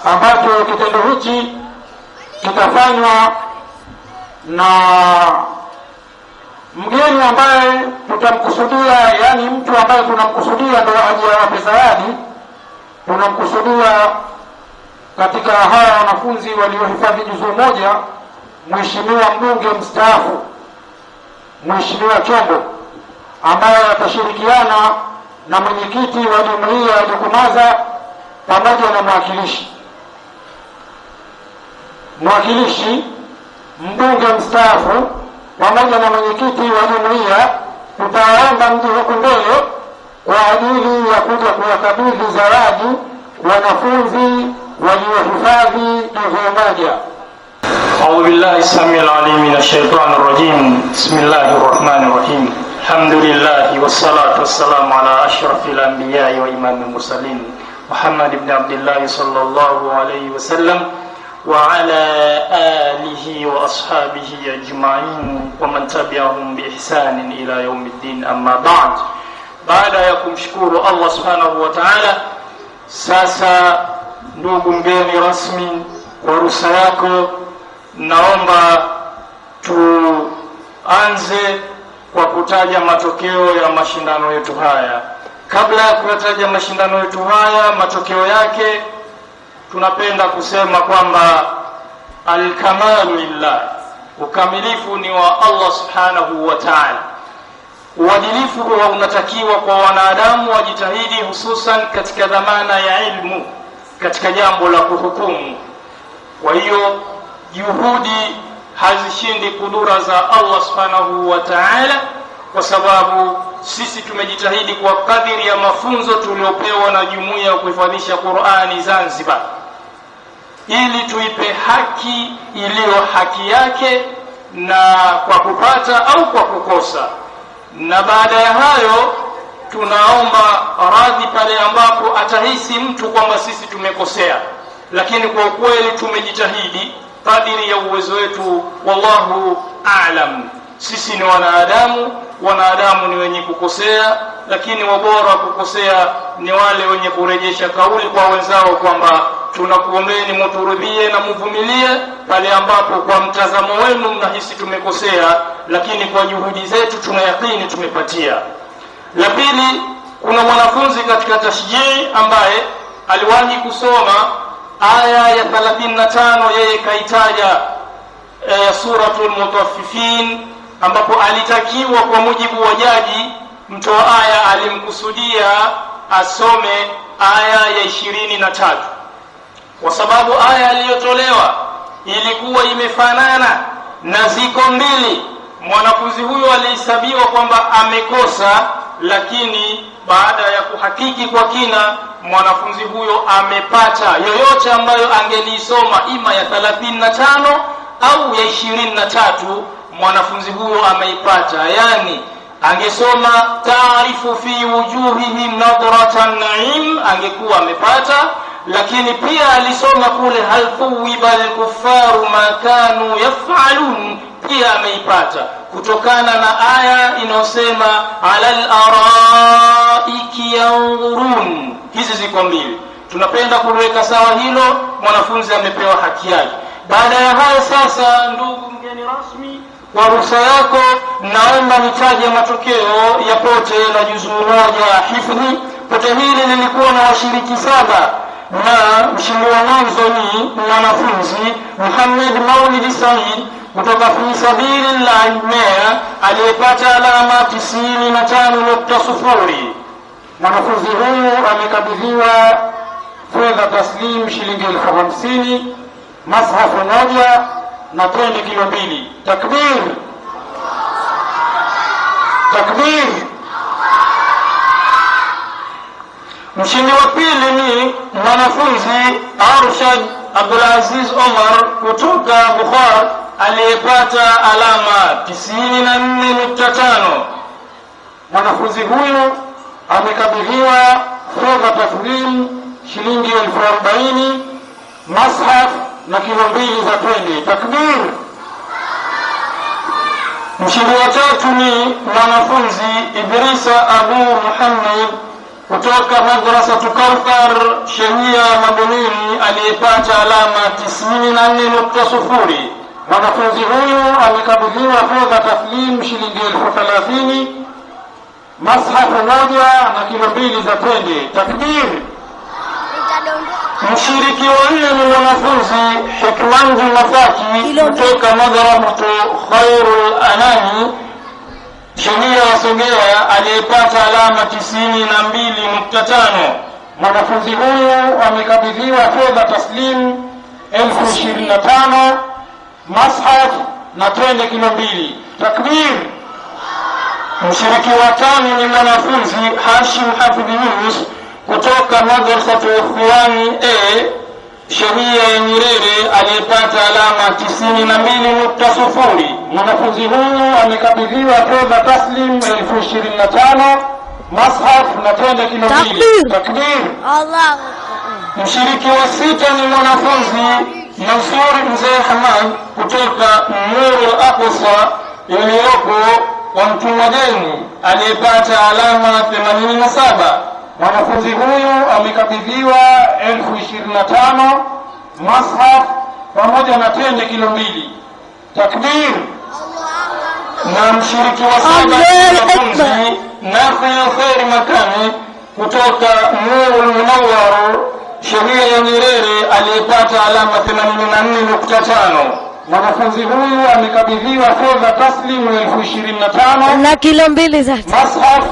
ambacho kitendo hichi kitafanywa na mgeni ambaye tutamkusudia, yani mtu ambaye tunamkusudia ndio aje awape zawadi. Tunamkusudia katika hawa wanafunzi waliohifadhi juzu moja, Mheshimiwa mbunge mstaafu, Mheshimiwa Chombo, ambaye atashirikiana na mwenyekiti wa jumuiya ya Jukumaza pamoja na mwakilishi mbunge mstaafu pamoja na mwenyekiti wa jumuiya. Tutaomba mje huku mbele kwa ajili ya kuja kuwakabidhi zawadi wanafunzi waliohifadhi juzu moja. أعوذ بالله السميع العليم من الشيطان الرجيم. بسم الله الرحمن الرحيم. الحمد لله والصلاة والسلام على أشرف الأنبياء وإمام المرسلين محمد بن عبد الله صلى الله عليه وسلم وعلى آله وأصحابه أجمعين ومن تبعهم بإحسان إلى يوم الدين. أما بعد, baada ya kumshukuru Allah subhanahu wa ta'ala, sasa ndugu mgeni rasmi, kwa ruhusa yako naomba tuanze kwa kutaja matokeo ya mashindano yetu haya. Kabla ya kutaja mashindano yetu haya, matokeo yake, tunapenda kusema kwamba al-kamalu lillah, ukamilifu ni wa Allah subhanahu wa ta'ala. Uadilifu huwa unatakiwa kwa wanadamu wajitahidi, hususan katika dhamana ya ilmu, katika jambo la kuhukumu. Kwa hiyo juhudi hazishindi kudura za Allah subhanahu wa ta'ala, kwa sababu sisi tumejitahidi kwa kadiri ya mafunzo tuliopewa na jumuiya ya kuhifadhisha Qur'ani Zanzibar, ili tuipe haki iliyo haki yake, na kwa kupata au kwa kukosa. Na baada ya hayo tunaomba radhi pale ambapo atahisi mtu kwamba sisi tumekosea, lakini kwa ukweli tumejitahidi kadiri ya uwezo wetu. Wallahu a'lam. Sisi ni wanadamu ni wenye kukosea, lakini wabora kukosea ni wale wenye kurejesha kauli kwa wenzao kwamba tunakuombeni muturudhie na muvumilie pale ambapo kwa mtazamo wenu mnahisi tumekosea, lakini kwa juhudi zetu tunayakini tumepatia. La pili pili, kuna mwanafunzi katika tashjii ambaye aliwahi kusoma aya ya 35, yeye kaitaja suratul Mutaffifin, ambapo alitakiwa kwa mujibu wa jaji mtoa aya alimkusudia asome aya ya 23, kwa sababu aya aliyotolewa ilikuwa imefanana na ziko mbili. Mwanafunzi huyo alihesabiwa kwamba amekosa, lakini baada ya kuhakiki kwa kina, mwanafunzi huyo amepata. Yoyote ambayo angelisoma ima ya 35 au ya 23, mwanafunzi huyo ameipata. Yani angesoma taarifu fi wujuhihim nadratan na'im, angekuwa amepata. Lakini pia alisoma kule hal thuwiba al-kuffaru ma kanu yaf'alun, pia ameipata kutokana na aya inayosema alal araiki yanzurun. Hizi ziko mbili, tunapenda kuweka sawa hilo, mwanafunzi amepewa haki yake. Baada ya hayo sasa, ndugu mgeni rasmi, kwa ruhusa yako naomba nitaje matokeo ya pote la juzuu 1 hifdhi. Pote hili lilikuwa na washiriki 7 na mshindi wa mwanzo ni mwanafunzi Muhammad Maulid Said kutoka fi sabilillah Mea, aliyepata alama 95.0. Mwanafunzi huyu amekabidhiwa fedha taslim shilingi 50,000, mashafu 1 na tende kilo 2. Takbir! Takbir! Mshindi wa pili ni mwanafunzi Arshad Abdulaziz Omar kutoka Bukhara, aliyepata alama 94.5. Mwanafunzi huyu amekabidhiwa fedha taslim shilingi 40,000, mashaf na kilo 2 za tende. Takbir! Mshindi wa tatu ni mwanafunzi Idrisa Abu Muhammad kutoka Madrasatu Kauthar Shehia Magomeni, aliyepata alama 94.0. Mwanafunzi huyu amekabidhiwa fedha taslim shilingi 30,000, mashafu 1 na kilo 2 za tende. Takbir! Mshiriki wa 4 ni mwanafunzi Hikmanji Mafaki kutoka Madrasatu Khairul Anani Shehia Sogea, aliyepata alama 92.5. Mwanafunzi huyu amekabidhiwa fedha taslim 25,000, mashaf na tende kilo 2. Takbir! Mshiriki wa 5 ni mwanafunzi Hashim Hafidh Yunus kutoka Madrasatu Ikhwani Shehia ya Nyerere, aliyepata alama 92.0. Mwanafunzi huyu amekabidhiwa fedha taslim 25,000, mashaf na tende kilo 2. Takbir! Allah. Mshiriki wa 6 ni mwanafunzi Mansur Mzee Hamad kutoka Nurul Aqsa iliyopo kwa Mtumageni, aliyepata alama 87. Mwanafunzi huyu amekabidhiwa 25,000, mashaf pamoja na tende kilo 2. Takbir! Na mshiriki wa 7 ni mwanafunzi Nafi Khair Makani kutoka Nurul Munawwar Shehia ya Nyerere, aliyepata alama 84.5. Mwanafunzi huyu amekabidhiwa fedha taslimu 25,000 na kilo 2 za mashaf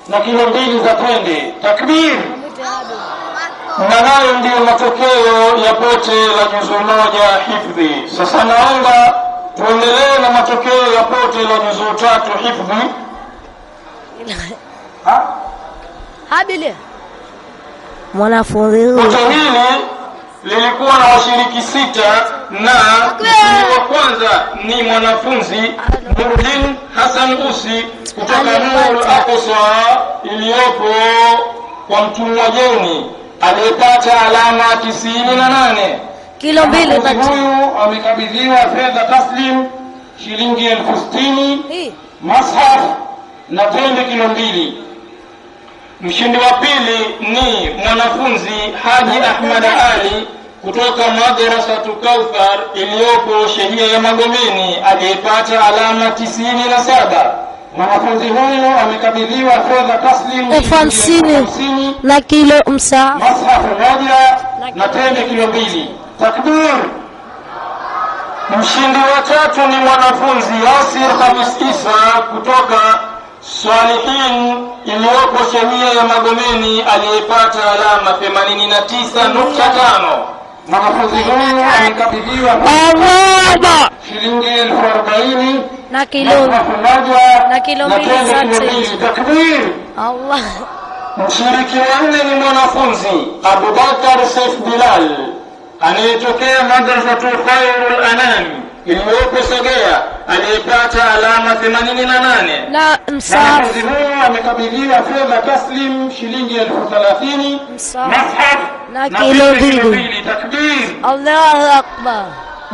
na kilo 2 za tende. Takbir! Na hayo ndiyo matokeo ya pote la juzuu 1 hifdhi. Sasa naomba tuendelee na matokeo ya pote la juzuu 3 hifdhi. Habili mwanafunzi Pote hili lilikuwa na washiriki 6 na mshindi wa kwanza ni mwanafunzi Nurdin Hassan Usi kutoka Nurul Aqsa iliyopo kwa Mtumwajeni, aliyepata alama 98. kilo 2 za huyu amekabidhiwa fedha taslim shilingi 60,000, mashaf na tende kilo 2. Mshindi wa pili ni mwanafunzi Haji Ahmad Ali kutoka Madrasatu Kauthar iliyopo Shehia ya Magomeni, aliyepata alama 97. Mwanafunzi huyu amekabidhiwa fedha taslimu 50 na kilo msahafu moja na tende kilo 2. Takbir! Mshindi wa tatu ni mwanafunzi Yasir Khamis Isa kutoka Swalihin iliyopo shehia ya Magomeni aliyepata alama 89.5. Mwanafunzi huyu amekabidhiwa shilingi 40,000 na kilo 2. Takbir! Allah. Mshiriki wa nne ni mwanafunzi Abubakar Saif Bilal anayetokea Madrasatul Khairul Anam iliyopo Sogea aliyepata alama 88. Na msahafu. Mwanafunzi huyu amekabidhiwa fedha taslim shilingi 30,000, mushaf na kilo 2. Takbir! Allahu Akbar.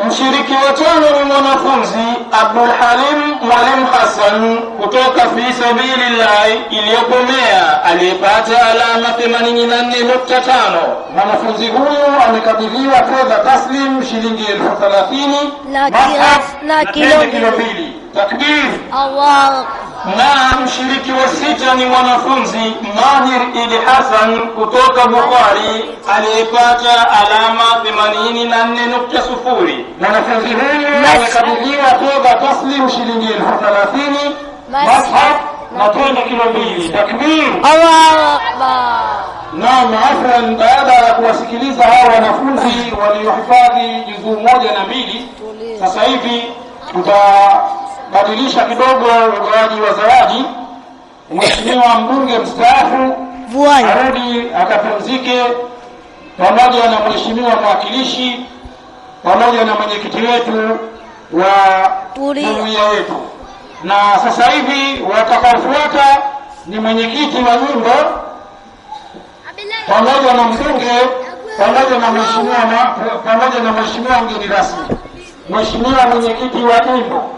Mshiriki wa tano ni mwanafunzi Abdul Halim Mwalimu Hassan kutoka fi sabilillah iliyopo Mea aliyepata alama 84.5. Mwanafunzi huyu amekabidhiwa fedha taslim shilingi 30,000 na kilo 2. Takbir! Allah. Na mshiriki wa sita ni mwanafunzi Mahir Idi Hassan kutoka Bukhari aliyepata alama 84.0. Mwanafunzi huyu amekabidhiwa fedha taslim shilingi 30,000, mushaf na tende kilo 2. Takbir! Allahu Akbar. Naam, afwan, baada ya kuwasikiliza hawa wanafunzi waliohifadhi juzuu 1 na 2, sasa hivi tutabadilisha kidogo ugawaji wa zawadi. Mheshimiwa mbunge mstaafu arudi akapumzike pamoja na mheshimiwa mwakilishi pamoja na mwenyekiti wetu wa jumuiya yetu. Na sasa hivi watakaofuata ni mwenyekiti wa nyimbo pamoja na mbunge pamoja na mheshimiwa mgeni rasmi. Mheshimiwa mwenyekiti wa nyimbo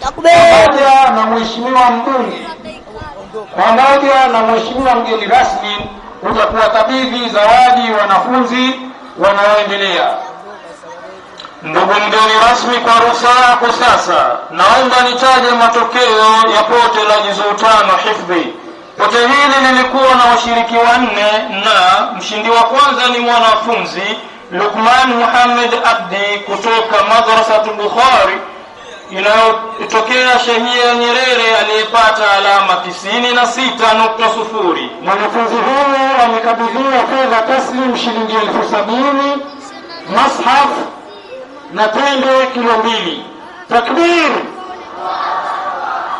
pamoja na mheshimiwa mbunge pamoja na mheshimiwa mgeni rasmi kuja kuwakabidhi zawadi wanafunzi wanaoendelea. Ndugu mgeni rasmi, kwa ruhusa yako sasa naomba nitaje matokeo ya pote la juzuu 5 hifdhi. Pote hili lilikuwa na washiriki 4 na mshindi wa kwanza ni mwanafunzi Luqman Muhammad Abdi kutoka Madrasatul Bukhari inayotokea shehia ya Nyerere aliyepata alama 96.0. Mwanafunzi huyu amekabidhiwa fedha taslim shilingi 70,000, mushaf na tende kilo 2. Takbir!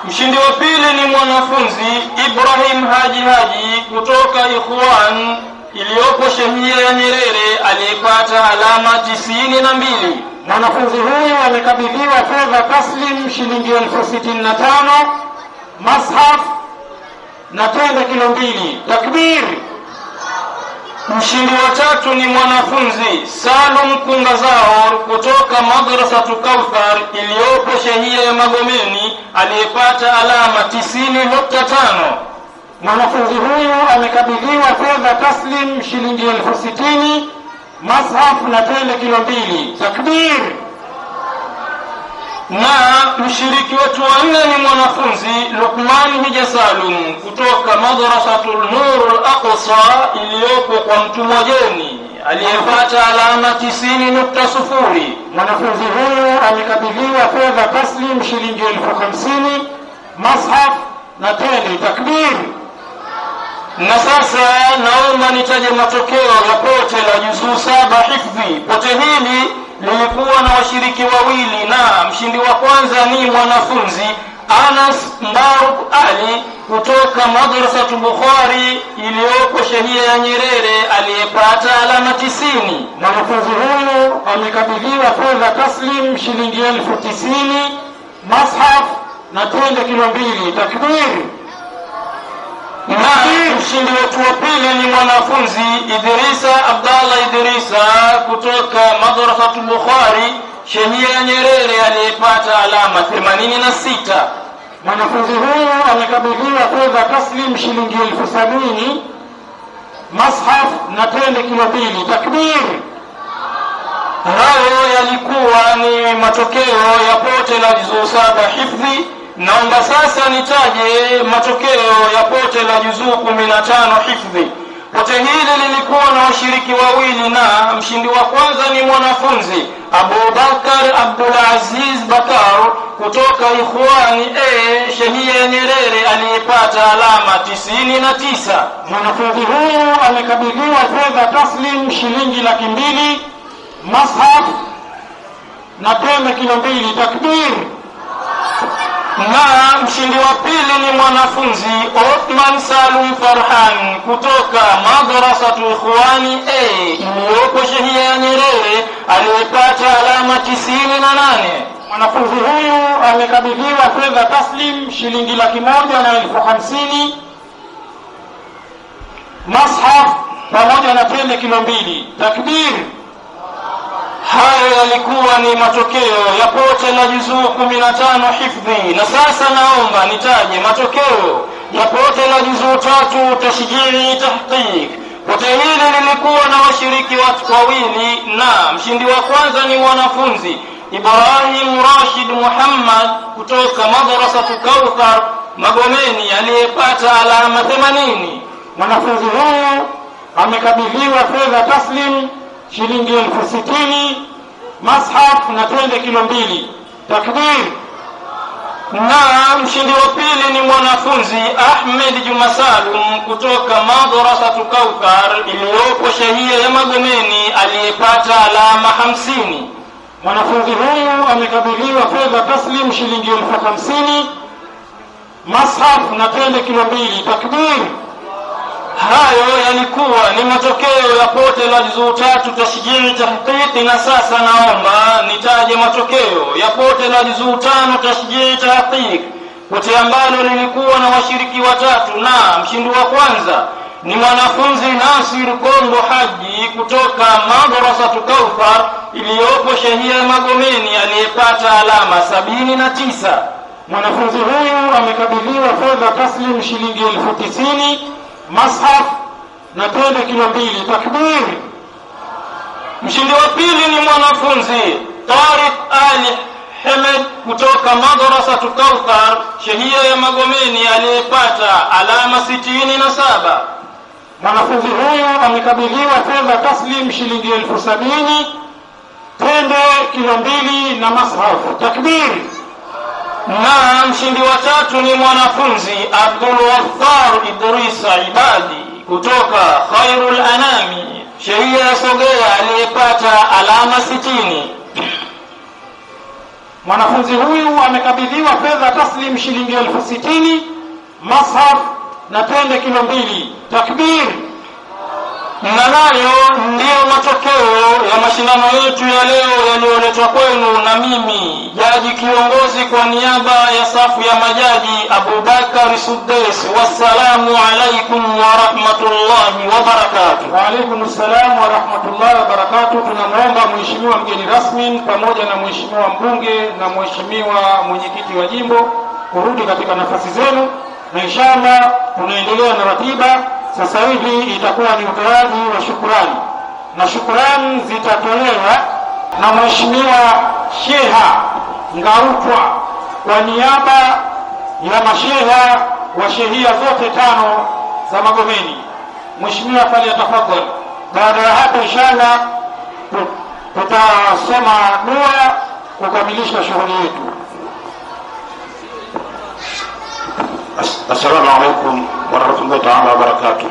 Mshindi wa pili ni mwanafunzi Ibrahim Haji kutoka Ikhwan iliyopo shehia ya Nyerere aliyepata alama 92. Mwanafunzi huyu amekabidhiwa fedha taslim shilingi 65,000, mushaf na tende kilo 2. Takbir! Mshindi wa tatu ni mwanafunzi Salum Kungazao kutoka Madrasatul Kauthar iliyopo shehia ya Magomeni aliyepata alama 90.5. Mwanafunzi huyu amekabidhiwa fedha taslim shilingi 60,000, mushaf na tende kilo 2. Takbir! Na mshiriki wetu wa 4 ni mwanafunzi Luqman Hija Salum kutoka Madrasatul Nurul Aqsa iliyopo kwa Mtumwajeni aliyepata alama 90.0. Mwanafunzi huyu amekabidhiwa fedha taslim shilingi 50,000, mushaf na tende. Takbir! Na sasa naomba nitaje matokeo ya pote la juzuu 7 hifdhi. Pote hili lilikuwa na washiriki 2 na mshindi wa kwanza ni mwanafunzi Anas Mbaruk Ali kutoka Madrasatul Bukhari iliyopo shehia ya Nyerere aliyepata alama 90. Mwanafunzi huyu amekabidhiwa fedha taslim shilingi 90,000, mushaf na tende kilo 2. Takbir! Na mshindi wetu wa pili ni mwanafunzi Idrisa Abdallah Idrisa kutoka Madrasatul Bukhari shehia ya Nyerere aliyepata alama 86. Mwanafunzi huyu amekabidhiwa fedha taslim shilingi 70,000, mushaf na tende kilo 2. Takbir! Hayo yalikuwa ni matokeo ya pote la juzuu 7 hifdhi. Naomba sasa nitaje matokeo ya pote la juzuu 15 hifdhi. Pote hili lilikuwa na washiriki wawili na mshindi wa kwanza ni mwanafunzi Abubakar Abdulaziz Bakar kutoka Ikhwani Shehia Nyerere aliyepata alama 99. Mwanafunzi huyu amekabidhiwa fedha taslim shilingi 200,000, mashaf na pembe kilo 2. Takbir. Na mshindi wa pili ni mwanafunzi Othman Salum Farhan kutoka Madrasatu Ikhwani iliyopo Shehia ya Nyerere aliyepata alama 98. Mwanafunzi huyu amekabidhiwa fedha taslim shilingi 150,000, mashaf pamoja na pembe kilo 2. Takbir. Hayo yalikuwa ni matokeo ya pote la juzuu 15 hifdhi. Na sasa naomba nitaje matokeo ya pote la juzuu 3 tashjii tahqiq. Pote hili lilikuwa na washiriki wawili na mshindi wa kwanza ni mwanafunzi Ibrahim Rashid Muhammad kutoka Madrasatu Kauthar Magomeni aliyepata alama 80. Mwanafunzi huyu amekabidhiwa fedha taslim shilingi 60,000, mashaf na pembe kilo 2. Takbir. Na mshindi wa pili ni mwanafunzi Ahmed Juma Salum kutoka Madrasatu Kauthar iliyopo Shehia ya Magomeni aliyepata alama 50. Mwanafunzi huyu amekabidhiwa fedha taslim shilingi 50,000, mashaf na pembe kilo 2. Takbir. Hayo yalikuwa ni matokeo ya pote la juzuu 3 tashjii tahqiq. Na sasa naomba nitaje matokeo ya pote la juzuu 5 tashjii tahqiq, pote ambalo lilikuwa na washiriki watatu na mshindi wa kwanza ni mwanafunzi Nasir Kombo Haji kutoka Madrasatu Kauthar iliyopo Shehia ya Magomeni aliyepata alama 79. Mwanafunzi huyu amekabidhiwa fedha taslim shilingi 90,000, mashaf na pembe kilo 2. Takbir. Mshindi wa pili ni mwanafunzi Tariq Ali Hamed kutoka Madrasatu Kauthar Shehia ya Magomeni aliyepata alama 67. Mwanafunzi huyu amekabidhiwa fedha taslim shilingi 70,000, pembe kilo 2 na mashaf. Takbir. Na mshindi wa tatu ni mwanafunzi Abdul Waffar Idrisa Ibadi kutoka Khairul Anami Shehia ya Sogea aliyepata alama 60. Mwanafunzi huyu amekabidhiwa fedha taslim shilingi 60,000, mashaf na pembe kilo 2. Takbir. Na nayo ndiyo matokeo ya mashindano yetu ya leo yaliyoletwa kwenu na mimi jaji kiongozi kwa niaba ya safu ya majaji Abubakar Sudais. Wassalamu alaikum wa rahmatullahi wa barakatuh. Wa alaikum assalam wa rahmatullahi wa barakatuh. Tunamwomba mheshimiwa mgeni rasmi pamoja na mheshimiwa mbunge na mheshimiwa mwenyekiti wa jimbo kurudi katika nafasi zenu, na inshallah tunaendelea na ratiba. Sasa hivi itakuwa ni utoaji wa shukrani, na shukrani zitatolewa na mheshimiwa Sheha Ngarutwa kwa niaba ya masheha wa shehia zote 5 za Magomeni. Mheshimiwa pale atafadhali. Baada ya hapo inshallah tutasoma dua kukamilisha shughuli yetu. السلام عليكم ورحمة الله تعالى وبركاته.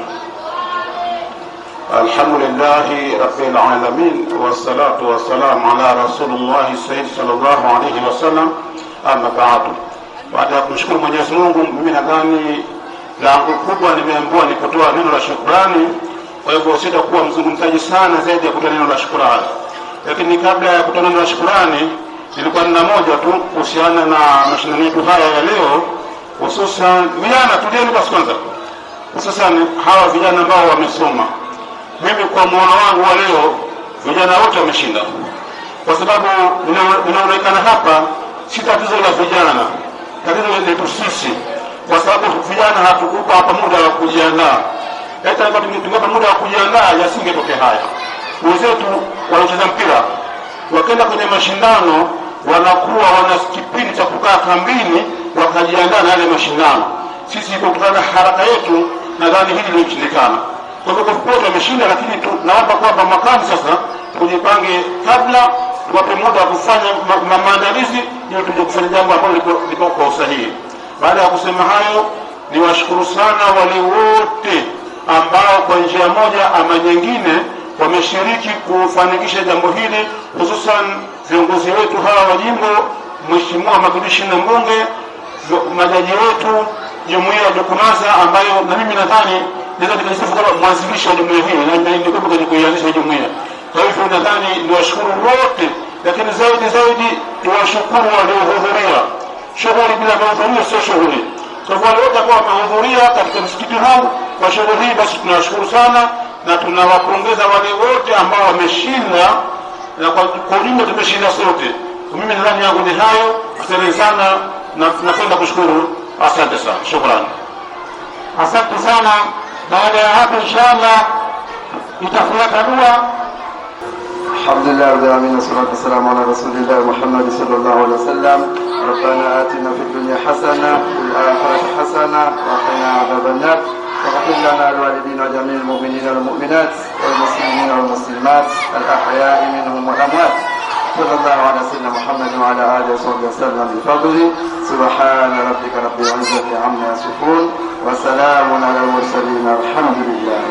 الحمد لله رب العالمين والصلاة والسلام على رسول الله السيد صلى الله عليه وسلم. أما بعد, baada ya kumshukuru Mwenyezi Mungu, mimi nadhani langu kubwa nimeambiwa ni kutoa neno la shukrani. Kwa hivyo sitakuwa mzungumzaji sana zaidi ya kutoa neno la shukrani, lakini kabla ya kutoa neno la shukrani nilikuwa nina moja tu kuhusiana na mashindano yetu haya ya leo, hususan vijana. Tulieni basi kwanza, hususan hawa vijana ambao wamesoma. Mimi kwa muono wangu wa leo vijana wote wameshinda, kwa sababu inaonekana hapa si tatizo la vijana, tatizo letu sisi, kwa sababu vijana hatukupa hapa muda wa kujiandaa. Hata kama tungepata muda wa kujiandaa yasingetokea haya. Wenzetu wanacheza mpira wakenda kwenye mashindano wanakuwa wana kipindi cha kukaa kambini wakajiandaa na yale mashindano. Sisi kwa kutana haraka yetu nadhani hili limeshindikana. Kwa hivyo popote wameshinda, lakini tunaomba kwamba makani sasa tujipange kabla, tuwape muda wa kufanya maandalizi ili tuje kufanya jambo ambalo liko kwa usahihi. Baada ya kusema hayo, niwashukuru sana wale wote ambao kwa njia moja ama nyingine wameshiriki kufanikisha jambo hili, hususan viongozi wetu hawa wa jimbo, Mheshimiwa Magudishi na Mbunge, majaji wetu, jumuiya ya Dukunaza ambayo na mimi nadhani naweza nikasifu kama mwanzilishi wa jumuiya hii na ndio kwenye kuianzisha jumuiya. Kwa hivyo nadhani niwashukuru wote, lakini zaidi tuwashukuru waliohudhuria. Shughuli bila mahudhurio sio shughuli. Kwa hivyo wale wote ambao wamehudhuria katika msikiti huu kwa shughuli hii, basi tunawashukuru sana na tunawapongeza wale wote ambao wameshinda, na kwa ujumla tumeshinda sote. Mimi nadhani yangu ni hayo. Asante sana na tunapenda kushukuru. Asante sana, shukrani. Asante sana. Baada ya hapo inshallah itafuata dua. Alhamdulillah rabbil alamin, wassalatu wassalamu ala rasulillah Muhammad sallallahu alaihi wasallam. Rabbana atina fid dunya hasana wa fil akhirati hasana wa qina adhaban nar. واغفر لنا ولوالدينا وجميع المؤمنين والمؤمنات والمسلمين والمسلمات الأحياء منهم والأموات. صلى الله على سيدنا محمد وعلى آله وصحبه وسلم بفضله. سبحان ربك رب العزة عما يصفون وسلام على المرسلين. الحمد لله.